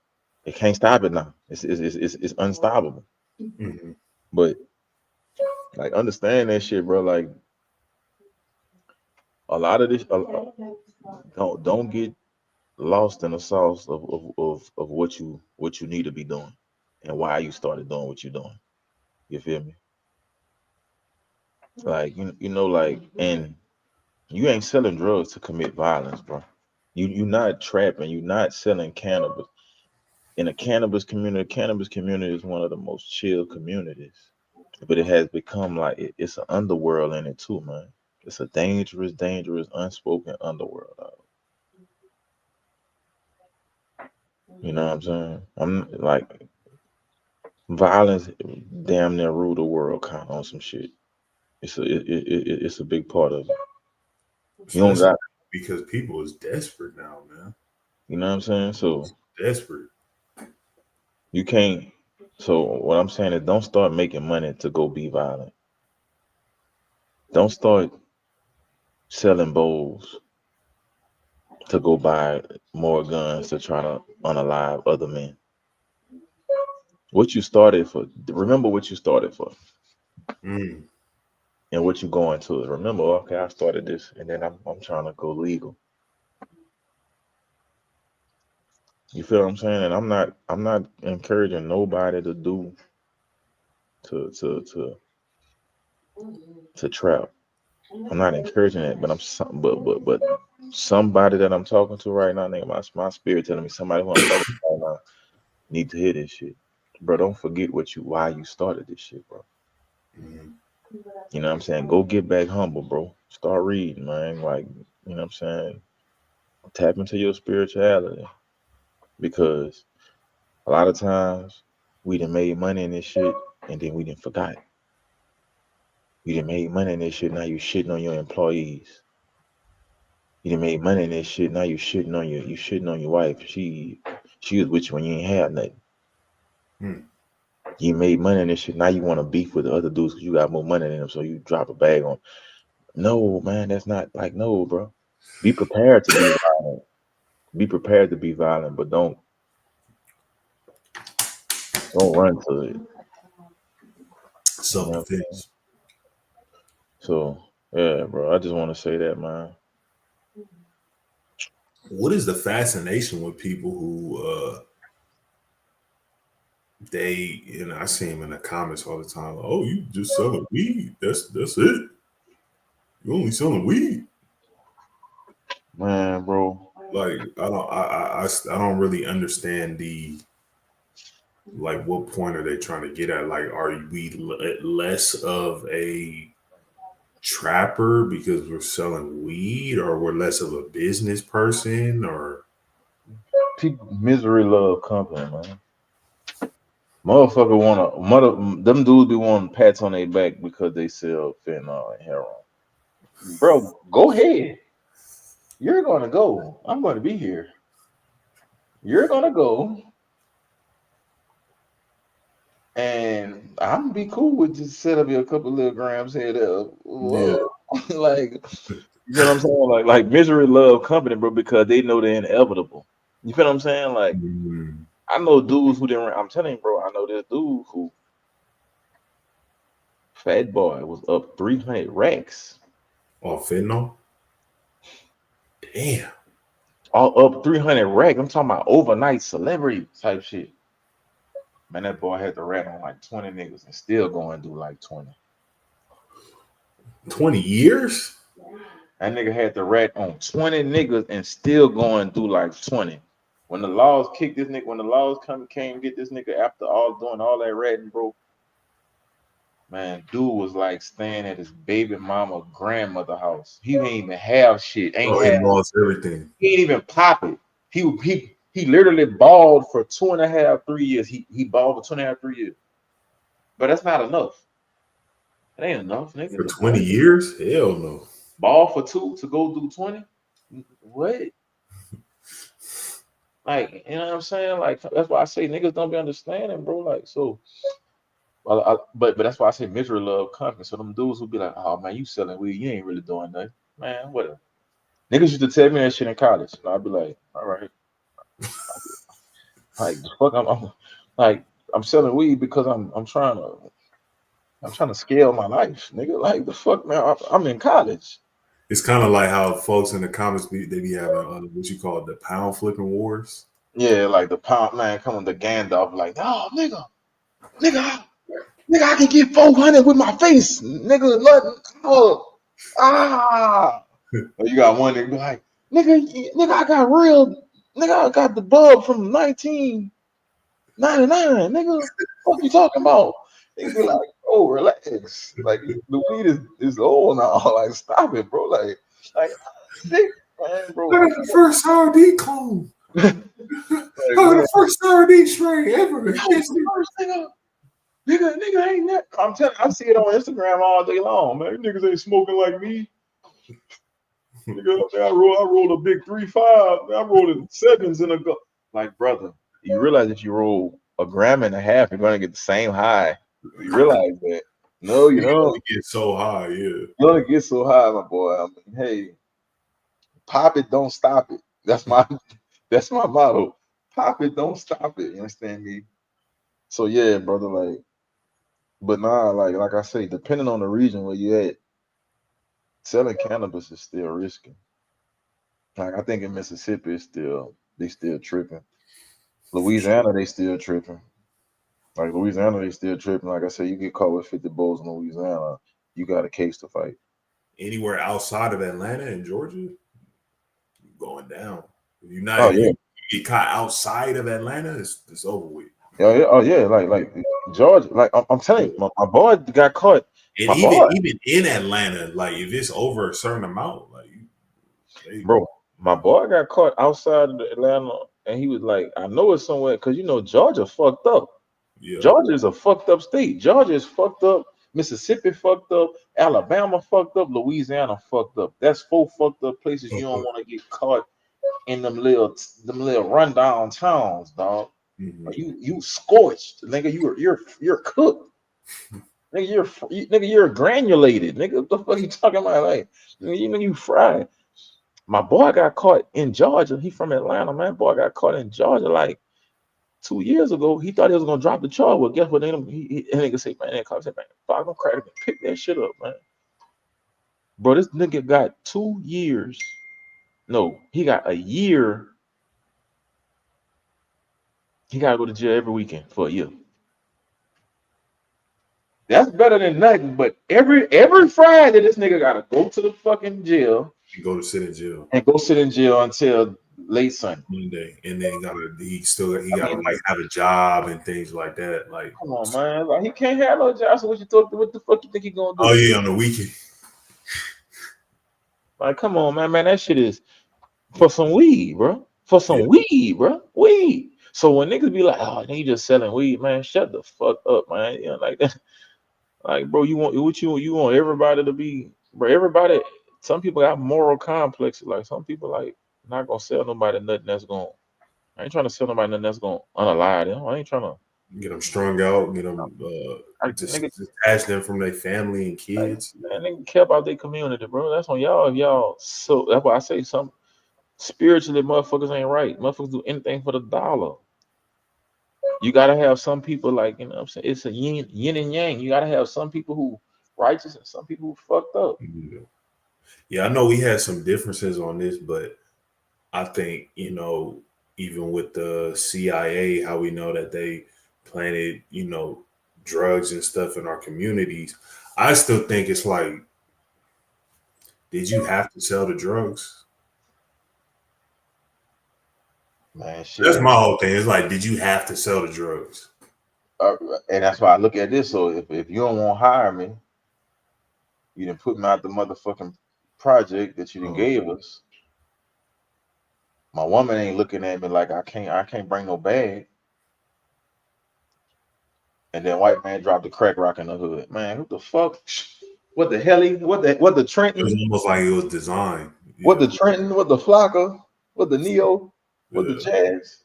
They can't stop it now. It's unstoppable. Mm-hmm. But like, understand that shit, bro. Like, a lot of this, don't get lost in the sauce of what you need to be doing and why you started doing what you're doing. You feel me? Like, you know, like, and you ain't selling drugs to commit violence, bro. You not trapping. You not selling cannabis. In a cannabis community is one of the most chill communities, but it has become like it's an underworld in it too, man. It's a dangerous, unspoken underworld. You know what I'm saying? I'm like, violence damn near rule the world, kind of on some shit. It's a big part of it. You don't Especially got, because people is desperate now, man. you know what I'm saying? So Desperate. you can't. So what I'm saying is, don't start making money to go be violent. Don't start selling bowls to go buy more guns to try to unalive other men. What you started for, remember what you started for. Mm. And what you going to. Remember, okay, I started this, and then I'm trying to go legal. You feel what I'm saying? And I'm not encouraging nobody to do to trap. I'm not encouraging it, but but somebody that I'm talking to right now, nigga, my spirit telling me somebody who I'm talking to right now need to hear this shit. Bro, don't forget why you started this shit, bro. Mm. You know what I'm saying? Go get back humble, bro. Start reading, man. Like, you know what I'm saying? Tap into your spirituality. Because a lot of times we done made money in this shit and then we done forgot. You done made money in this shit, now you shitting on your employees. You done made money in this shit, now you shitting on your wife. She was with you when you ain't had nothing. Mm. You made money in this shit, now you want to beef with the other dudes because you got more money than them, so you drop a bag on. No, man, that's not like, no, bro. Be prepared to be violent. Be prepared to be violent, but don't run to it. You know what I'm saying? Self-defense. So yeah, bro. I just want to say that, man. What is the fascination with people who they, and I see them in the comments all the time, like, oh, you just selling weed. That's it. You only selling weed. Man, bro. Like, I don't really understand the, like, what point are they trying to get at? Like, are we less of a trapper because we're selling weed, or we're less of a business person, or People, misery love company, man. Motherfucker them dudes be wanting pats on their back because they sell fentanyl and heroin. Bro, go ahead. You're gonna go. I'm gonna be here. You're gonna go. And I'm gonna be cool with just set up you a couple little grams head up. yeah, Whoa. Like, You know what I'm saying? Like misery love company, bro, because they know they're inevitable. You feel what I'm saying? Like I know dudes who didn't. I'm telling you, bro. I know this dude who Fat Boy was up 300 racks. Oh, fentanyl. Damn. All up 300 racks. I'm talking about overnight celebrity type shit. Man, that boy had the rat on like 20 niggas and still going through like 20. 20 years? That nigga had the rat on 20 niggas and still going through like 20. When the laws kicked this nigga, when the laws came get this nigga after all doing all that ratting, bro. Man, dude was like staying at his baby mama grandmother house. He ain't even have shit. Oh, he lost everything. He ain't even pop it. He literally balled for 2.5, 3 years. He balled for 2.5, 3 years. But that's not enough. It ain't enough, nigga. For 20 years? Hell no. Ball for 2 to go do 20? What? Like, you know what I'm saying? Like, that's why I say niggas don't be understanding, bro. Like, so, but that's why I say misery love company. So them dudes will be like, oh man, you selling weed, you ain't really doing nothing, man. Whatever. Niggas used to tell me that shit in college, and I'd be like, all right, like fuck, I'm selling weed because I'm trying to scale my life, nigga. Like the fuck, man, I'm in college. It's kind of like how folks in the comments they be having what you call the pound flipping wars. Yeah, like the pound man coming to Gandalf, like, oh nigga, I can get 400 with my face, nigga. Oh, you got one nigga be like, nigga, I got the bub from 1999, nigga. What you talking about? Nigga be like, oh, relax. Like the weed is old now. Like, stop it, bro. Like, man, bro. Look at the first RD clone. Look at the first RD strain ever. Nigga ain't that. I'm telling you, I see it on Instagram all day long, man. Niggas ain't smoking like me. Nigga, I rolled a big 3.5. I rolled in 7s in a go. Like, brother, you realize if you roll 1.5 grams, you're gonna get the same high. You realize that? No, you don't. It gets so high, yeah. You don't get so high, my boy. I mean, hey, pop it, don't stop it. That's my motto. Pop it, don't stop it. You understand me? So yeah, brother, like, but nah, like I say, depending on the region where you at, selling cannabis is still risky. Like I think in Mississippi, they still tripping. Louisiana, they still tripping. Like Louisiana, they still tripping. Like I said, you get caught with 50 bulls in Louisiana, you got a case to fight. Anywhere outside of Atlanta and Georgia, you're going down. If you're not, you get caught outside of Atlanta, it's over with. Oh yeah, like Georgia, like I'm telling you, my boy got caught. And even in Atlanta, like if it's over a certain amount, like bro, my boy got caught outside of Atlanta, and he was like, I know it's somewhere because Georgia fucked up. Yeah. Georgia is a fucked up state. Georgia is fucked up. Mississippi fucked up. Alabama fucked up. Louisiana fucked up. That's 4 fucked up places you don't want to get caught in them little rundown towns, dog. Mm-hmm. You scorched, nigga. You're cooked, nigga. You're granulated, nigga. What the fuck you talking about? Like, you fried. My boy got caught in Georgia. He from Atlanta, man. Boy got caught in Georgia like 2 years ago. He thought he was gonna drop the charge. Well, guess what? Nigga say, man, cop said, man, fuck, don't crack it. Pick that shit up, man. Bro, this nigga got 2 years. No, he got a year. He gotta go to jail every weekend for a year. That's better than nothing. But every Friday, this nigga gotta go to the fucking jail. And go to sit in jail. And go sit in jail until late Sunday. Monday. And then he gotta like have a job and things like that. Like, come on, man. Like, he can't have no job. So what the fuck you think he gonna do? Oh yeah, on the weekend. Like, come on, man. Man, that shit is for some weed, bro. For some weed, bro. Weed. So when niggas be like, oh, they just selling weed, man, shut the fuck up, man. You know, like that. Like, bro, you want everybody to be, bro, everybody. Some people got moral complexes. Like, some people like not gonna sell nobody nothing that's gonna. I ain't trying to sell nobody nothing that's gonna unalive them. I ain't trying to. Get them strung out. Get them Nigga, detach them from their family and kids. man, nigga care about their community, bro. That's on y'all. If y'all, so that's why I say some spiritually motherfuckers ain't right. Motherfuckers do anything for the dollar. You gotta have some people like, you know what I'm saying? It's a yin and yang. You gotta have some people who righteous and some people who fucked up. Yeah, I know we had some differences on this, but I think, even with the CIA, how we know that they planted, drugs and stuff in our communities, I still think it's like, did you have to sell the drugs? Man, shit. That's my whole thing. It's like, did you have to sell the drugs? And that's why I look at this. So if you don't want to hire me, you didn't put me out the motherfucking project that you done gave us. My woman ain't looking at me like I can't bring no bag. And then white man dropped the crack rock in the hood. Man, who the fuck? What the hell? What the Trenton? It was almost like it was designed. What the Trenton? What the Flocka? What the Neo? What the Jazz?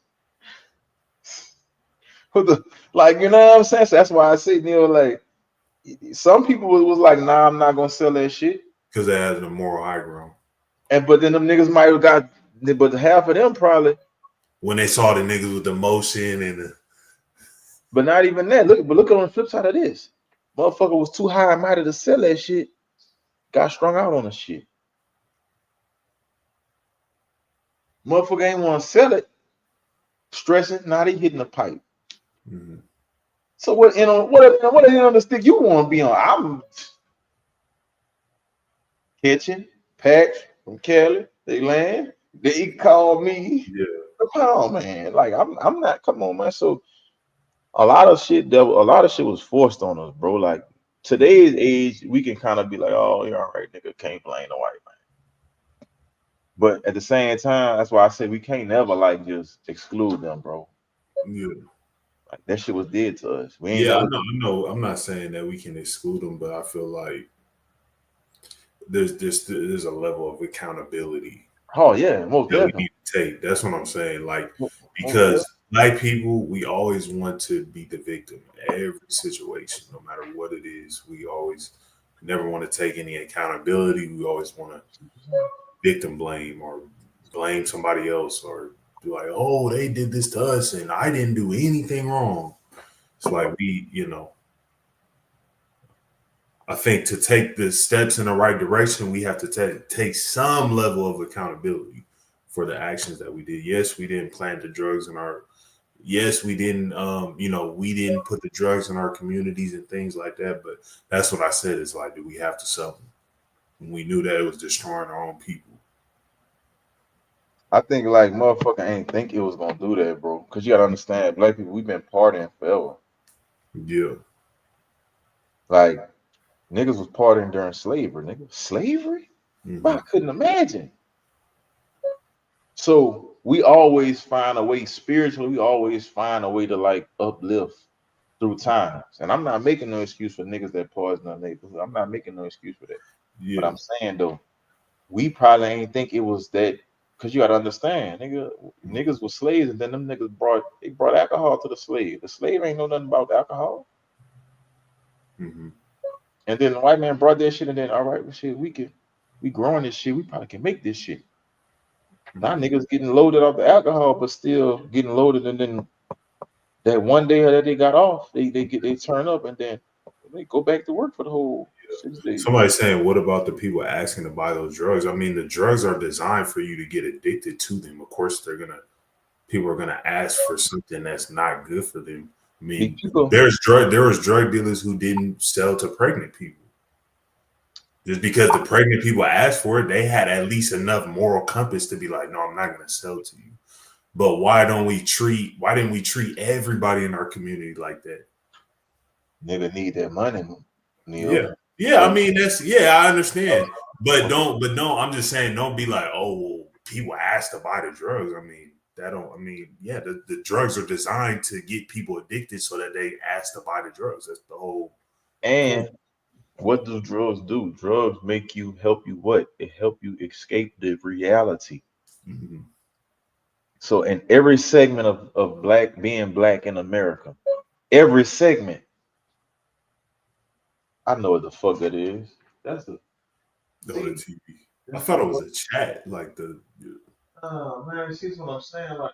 What the, like, you know what I'm saying? So that's why I say, Neo, like, some people was like, nah, I'm not gonna sell that shit. Because they had a moral high ground. But then them niggas might have got, but half of them probably, when they saw the niggas with the motion and but not even that. Look on the flip side of this. Motherfucker was too high and mighty to sell that shit. Got strung out on the shit. Motherfucker ain't want to sell it. Stressing, now they hitting the pipe. Mm-hmm. So what end on the stick you want to be on? I'm catching packs from Cali. They land. They call me the pound man. Like I'm not. Come on, man. So a lot of shit was forced on us, bro. Like today's age, we can kind of be like, oh, you're all right, nigga. Can't blame the white man. But at the same time, that's why I say we can't never like just exclude them, bro. Yeah. Like that shit was dead to us. We ain't I know. I'm not saying that we can exclude them, but I feel like there's a level of accountability. Oh yeah, most that we need to take. That's what I'm saying. Like, because black people, we always want to be the victim in every situation, no matter what it is. We always never want to take any accountability. We always want to victim blame or blame somebody else or be like, oh, they did this to us and I didn't do anything wrong. It's like I think to take the steps in the right direction, we have to take some level of accountability for the actions that we did. Yes, we didn't plant the drugs in our. Yes, we didn't. We didn't put the drugs in our communities and things like that. But that's what I said. Is like, do we have to sell them? And we knew that it was destroying our own people. I think like motherfucker ain't think it was gonna do that, bro. Cause you gotta understand, black people, we've been partying forever. Yeah. Like niggas was partying during slavery, nigga. Slavery? Mm-hmm. Bro, I couldn't imagine. So we always find a way spiritually, we always find a way to like uplift through times. And I'm not making no excuse for niggas that party in our neighborhood. I'm not making no excuse for that. Yeah. But I'm saying though, we probably ain't think it was that. Cause you gotta understand, niggas were slaves, and then them niggas brought alcohol to the slave. The slave ain't know nothing about alcohol. Mm-hmm. And then the white man brought that shit, and then all right, well, shit, we growing this shit, we probably can make this shit. Mm-hmm. Now niggas getting loaded off the alcohol, but still getting loaded, and then that one day that they got off, they turn up, and then they go back to work for the whole 6 days. Somebody's saying, what about the people asking to buy those drugs? I mean, the drugs are designed for you to get addicted to them. Of course, people are gonna ask for something that's not good for them. I mean, there was drug dealers who didn't sell to pregnant people. Just because the pregnant people asked for it, they had at least enough moral compass to be like, no, I'm not gonna sell to you. But why didn't we treat everybody in our community like that? Nigga need that money, Neil. Yeah. I mean, I understand. But I'm just saying, don't be like, oh, well, people ask to buy the drugs. I mean, the drugs are designed to get people addicted so that they ask to buy the drugs. That's the whole. And what do drugs do? Drugs help you what? It help you escape the reality. Mm-hmm. So in every segment of being black in America, every segment. I know what the fuck that is. That's the No, see. the TV. I thought it was a chat, like the. Oh man, see what I'm saying? Like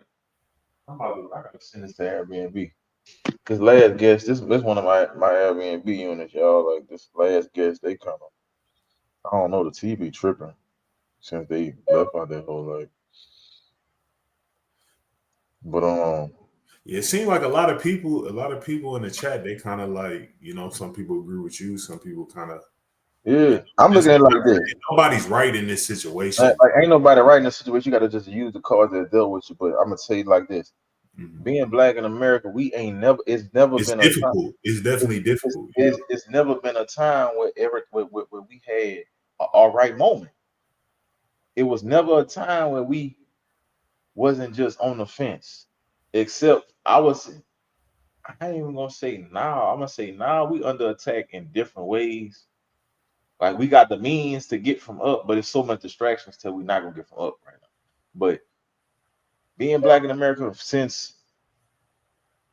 I gotta send this to Airbnb. Cause last guest, this one of my Airbnb units, y'all. Like this last guest, they kind of I don't know, the TV tripping since they left out that whole like. But Yeah, it seemed like a lot of people in the chat, they kind of like, some people agree with you, some people kind of. yeah, I'm looking at it like this. Nobody's right in this Like, situation. ain't nobody right in this situation. You gotta just use the cards that dealt with you. But I'm gonna tell you like this: being black in America, it's never It's been a time. difficult. It's definitely difficult. It's never been a time where we had an all right moment. It was never a time where we wasn't just on the fence. Except I ain't even gonna say now. I'm gonna say now we under attack in different ways. Like we got the means to get from up, but it's so much distractions till we not gonna get from up right now. But being black in America since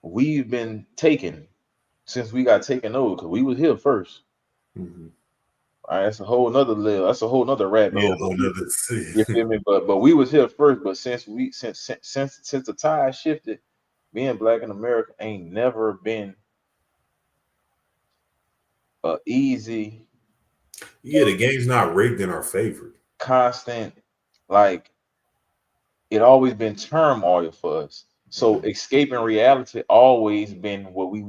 we've been taken, since we got taken over, because we was here first. Mm-hmm. All right, that's a whole nother level. That's a whole nother rabbit hole. You feel me? But we was here first. But since the tide shifted, being black in America ain't never been a easy. Yeah, the game's not rigged in our favor. Constant, like it always been turmoil for us. So escaping reality always been what we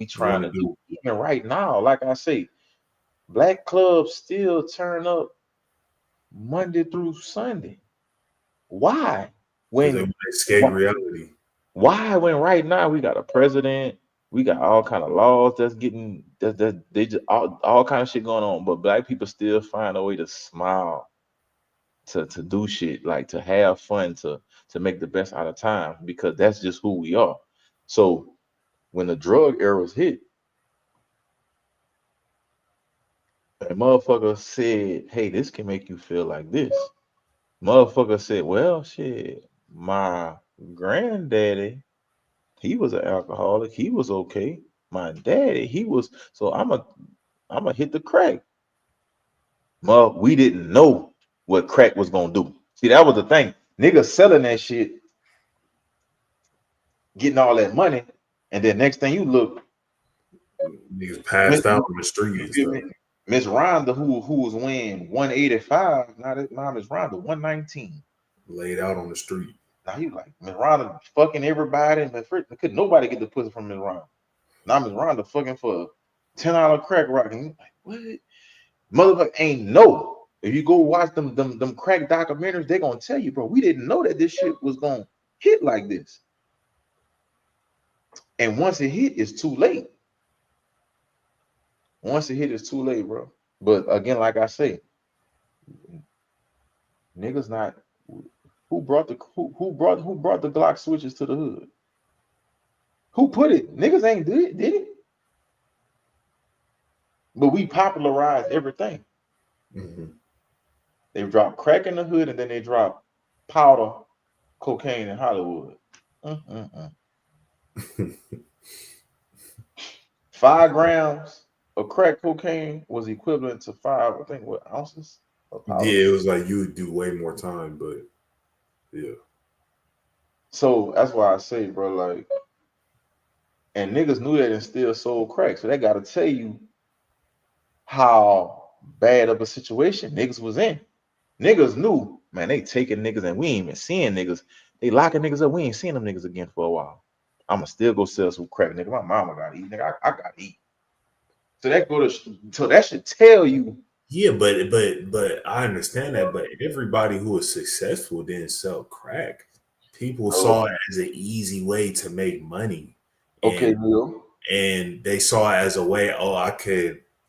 trying to do. Even right now, like I say, black clubs still turn up Monday through Sunday. Why? Because they want to escape reality. Why? When right now we got a president, we got all kind of laws that's getting they just all kind of shit going on, but black people still find a way to smile, to do shit, like to have fun, to make the best out of time, because that's just who we are. So when the drug eras hit, a motherfucker said, "Hey, this can make you feel like this." Motherfucker said, "Well, shit, my granddaddy, he was an alcoholic. He was okay. My daddy, he was. So I'm a hit the crack." Well, we didn't know what crack was gonna do. See, that was the thing. Niggas selling that shit, getting all that money, and then next thing you look, niggas passed out on the street and stuff. Miss Rhonda, who was weighing 185, now that mom is Rhonda 119, laid out on the street. Now you like Miss Rhonda fucking everybody, but could nobody get the pussy from Miss Rhonda. Now Miss Rhonda fucking for a $10 crack rock, and you like, what? Motherfucker ain't no. If you go watch them crack documentaries, they're gonna tell you, bro, we didn't know that this shit was gonna hit like this. And once it hit, it's too late. Once it hit, it's too late, bro. But again, like I say, niggas not who brought the Glock switches to the hood? Who put it? Niggas ain't did it? But we popularized everything. Mm-hmm. They dropped crack in the hood, and then they dropped powder, cocaine in Hollywood. 5 grams of crack cocaine was equivalent to 5, I think, what, ounces of powder? Yeah, it was like you would do way more time, but yeah. So that's why I say, bro, like, and niggas knew that and still sold crack. So they got to tell you how bad of a situation niggas was in. Niggas knew, man, they taking niggas and we ain't even seeing niggas. They locking niggas up. We ain't seeing them niggas again for a while. I'ma still go sell some crack, nigga. My mama gotta eat, nigga. I gotta eat. So that should tell you. Yeah, but I understand that. But everybody who was successful didn't sell crack. People saw it as an easy way to make money. Okay, Neil. And they saw it as a way,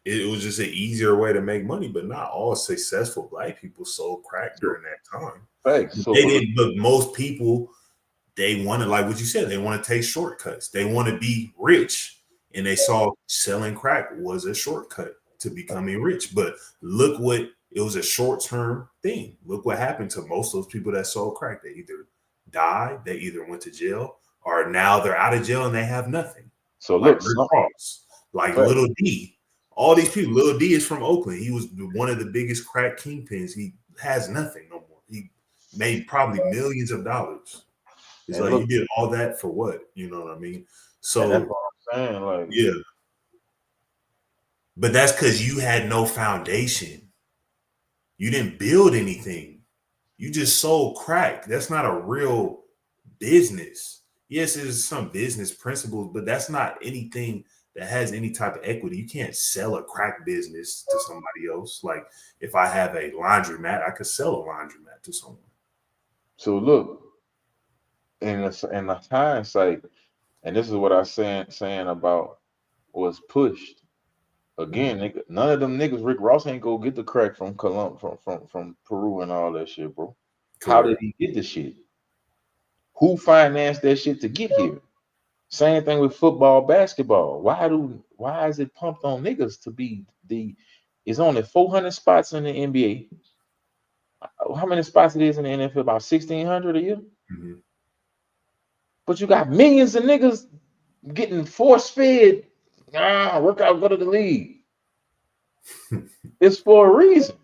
it was just an easier way to make money, but not all successful black people sold crack during that time. Right. So they didn't, but most people, they wanted, like what you said, they want to take shortcuts. They want to be rich, and they saw selling crack was a shortcut to becoming rich. But look what, it was a short-term thing. Look what happened to most of those people that sold crack. They either died, they either went to jail, or now they're out of jail and they have nothing. So like look, Rick Ross, like right. Little D. All these people. Little D is from Oakland. He was one of the biggest crack kingpins. He has nothing no more. He made probably millions of dollars. It's And like look, you did all that for what? You know what I mean? and that's So what I'm saying. Like, yeah, but that's because you had no foundation. You didn't build anything. You just sold crack. That's not a real business. Yes, there's some business principles, but that's not anything that has any type of equity. You can't sell a crack business to somebody else. Like if I have a laundromat, I could sell a laundromat to someone. so look, in the hindsight, and this is what I saying about was pushed. Again, nigga, none of them niggas, Rick Ross ain't go get the crack from from Peru and all that shit, bro. How did Correct. he get the shit? Who financed that shit to get here? Same thing with football, basketball. Why is it pumped on niggas to be the? It's only 400 spots in the NBA. How many spots it is in the NFL? About 1,600 a year. Mm-hmm. But you got millions of niggas getting force fed. Work out, go to the league. It's for a reason.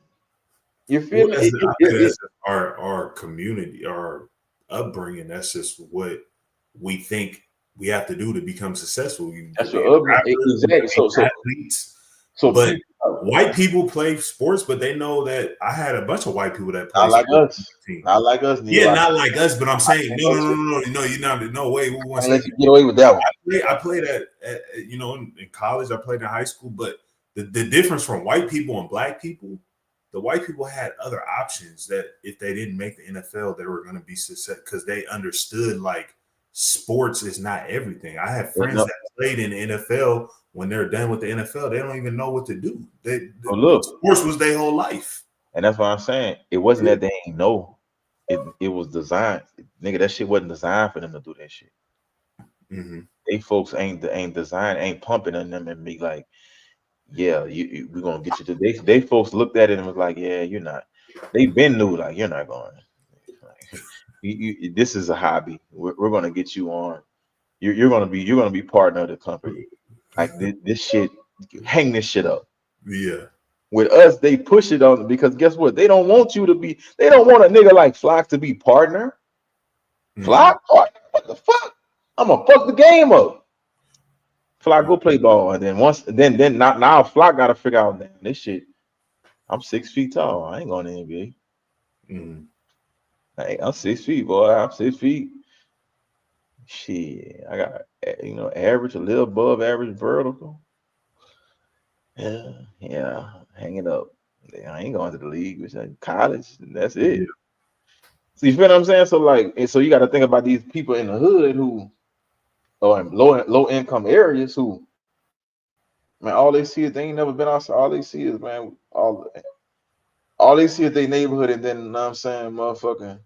You feel Well, me? I think that's our community, our upbringing. That's just what we think we have to do to become successful. That's To be your upbringing. rappers, Exactly. athletes. But white people play sports, but they know that I had a bunch of white people that play not like sports. us. Not like us, Neil. Yeah, not like us, but I'm saying no, you're not. No way. We want to let you get away with that one. I played at in college. I played in high school, but the difference from white people and black people, the white people had other options that if they didn't make the NFL, they were going to be successful because they understood like sports is not everything. I have friends that played in the NFL. When they're done with the NFL, they don't even know what to do. Sports was their whole life. And that's what I'm saying. It wasn't that they ain't know. It was designed. Nigga, that shit wasn't designed for them to do that shit. Mm-hmm. They folks ain't designed, ain't pumping on them and be like, yeah, we're gonna get you to. They folks looked at it and was like, yeah, you're not. They been knew like you're not going. This is a hobby. We're gonna get you on. You're gonna be partner of the company. Like this shit, hang this shit up. Yeah. With us, they push it on because guess what? They don't want you to be. They don't want a nigga like Flock to be partner. Mm-hmm. Flock, partner? What the fuck? I'm gonna fuck the game up. Flock, go play ball, and then now Flock got to figure out this shit. I'm 6 feet tall. I ain't going to the NBA. Mm-hmm. I'm 6 feet, boy. I'm 6 feet. Shit, I got average, a little above average vertical. Yeah, hang it up. I ain't going to the league, which is college. That's it. Yeah. So you feel what I'm saying? So like, and so you got to think about these people in the hood who, or in low income areas who, man, all they see is they ain't never been outside. All they see is, man, all they see is their neighborhood, and then you know what I'm saying, motherfucking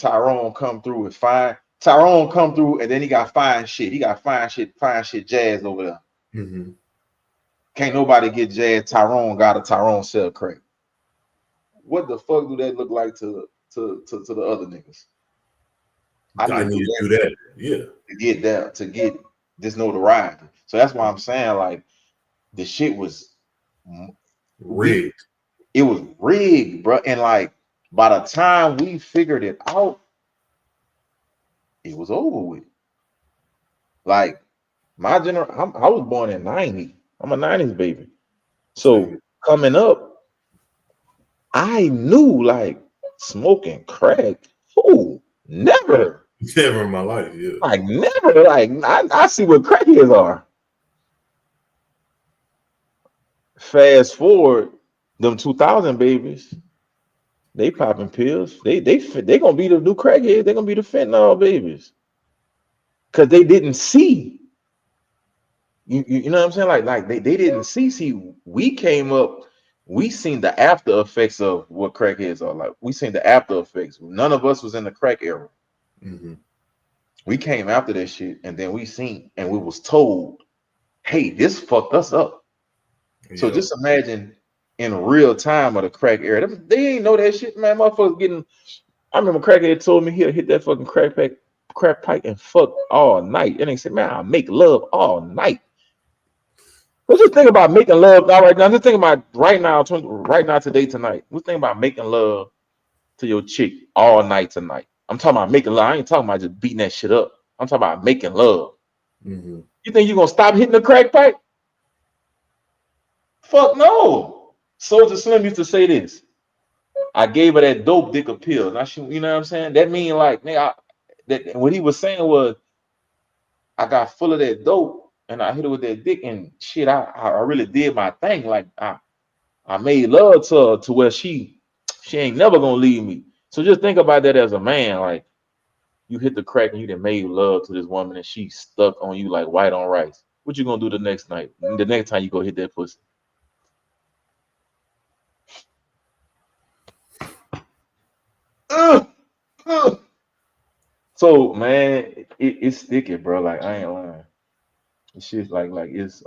Tyrone come through with fine. Tyrone come through, and then he got fine shit. He got fine shit jazz over there. Mm-hmm. Can't nobody get jazz. Tyrone got a Tyrone sell crack. What the fuck do that look like to the other niggas? I need to do that. Yeah. To get this notoriety. So that's why I'm saying like the shit was rigged. It was rigged, bro. And like by the time we figured it out, it was over with. Like my generation, I was born in '90. I'm a '90s baby. So coming up, I knew like smoking crack. Ooh, never. Never in my life, yeah. Like never. Like I see what crackheads are. Fast forward, them 2000 babies, they popping pills. They gonna be the new crackheads. They gonna be the fentanyl babies, cause they didn't see. You know what I'm saying? Like they didn't see. See, we came up. We seen the after effects of what crackheads are like. We seen the after effects. None of us was in the crack era. Mm-hmm. We came after that shit, and then we seen and we was told, "Hey, this fucked us up." Yeah. So just imagine in real time of the crack era. They ain't know that shit, man. Motherfuckers getting. I remember crackhead told me he'll hit that fucking crack crack pipe and fuck all night. And they say, man, I make love all night. Let's just think about making love now, right now. Just think about right now, today, tonight. Let's think about making love to your chick all night tonight. I'm talking about making love. I ain't talking about just beating that shit up. I'm talking about making love. Mm-hmm. You think you're gonna stop hitting the crack pipe? Fuck no. Soldier Slim used to say this. I gave her that dope dick appeal. Now she, you know what I'm saying? That mean like, nigga, that what he was saying was, I got full of that dope and I hit her with that dick and shit. I really did my thing. Like I made love to her to where she ain't never gonna leave me. So just think about that as a man. Like you hit the crack and you done made love to this woman and she stuck on you like white on rice. What you gonna do the next night? The next time you go hit that pussy? So man, it's sticky, bro. Like I ain't lying. It's shit like it's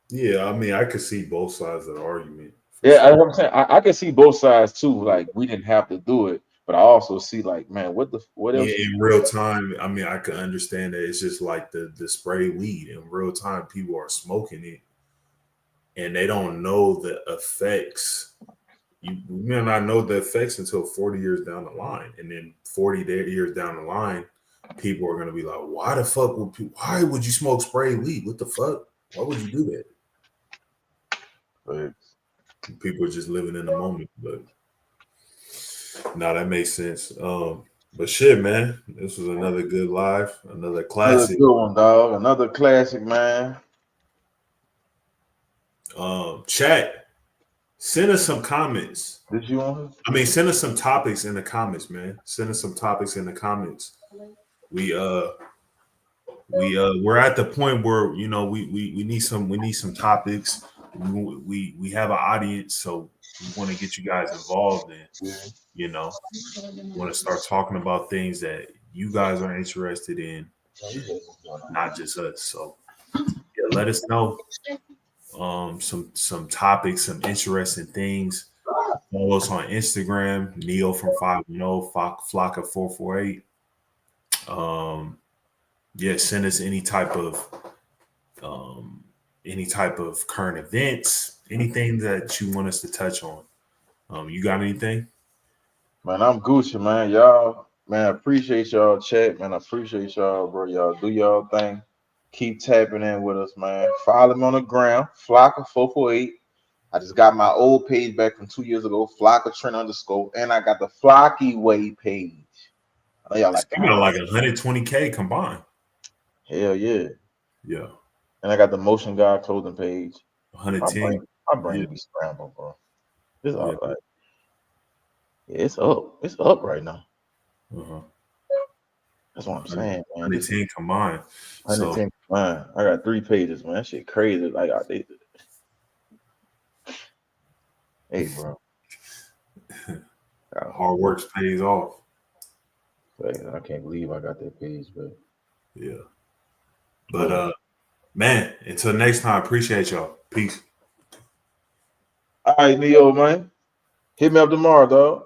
Yeah, I mean, I could see both sides of the argument. yeah, sure. I'm saying I can see both sides too. Like we didn't have to do it, but I also see like, man, what else? Yeah, in real time, I mean, I can understand that it's just like the spray weed. In real time, people are smoking it, and they don't know the effects. You may not know the effects until 40 years down the line, and then 40 years down the line, people are gonna be like, "Why the fuck would people? Why would you smoke spray weed? What the fuck? Why would you do that?" But People are just living in the moment, but no, that makes sense. But shit, man, this was another good live, another classic. Another good one, dog. Another classic, man. Chat, send us some comments. Did you want? I mean, send us some topics in the comments, man. Send us some topics in the comments. We're at the point where you know we need some topics. We have an audience, so we want to get you guys involved in. You know, want to start talking about things that you guys are interested in, not just us. So yeah, let us know some topics, some interesting things. Follow us on Instagram, Neo from 510, Flocka 448. Yeah, send us any type of current events, anything that you want us to touch on. You got anything? Man, I'm Gucci, man. Y'all, man, I appreciate y'all chat, man. I appreciate y'all, bro. Y'all do y'all thing. Keep tapping in with us, man. Follow me on the ground, Flocka 448. I just got my old page back from 2 years ago, Flocka Trend _, and I got the Flocky Way page. I know y'all like you got like 120K combined. Hell yeah. Yeah. And I got the Motion God clothing page. 110. My brain be scrambled, bro. It's all right. Yeah, it's up. It's up right now. Uh-huh. That's what I'm saying, man. 110 combined. 110 combined. I got 3 pages, man. That shit crazy. Like, hey, bro. Hard work pays off. I can't believe I got that page, but yeah. But man, until next time, appreciate y'all. Peace. All right, Neo, man. Hit me up tomorrow, dog.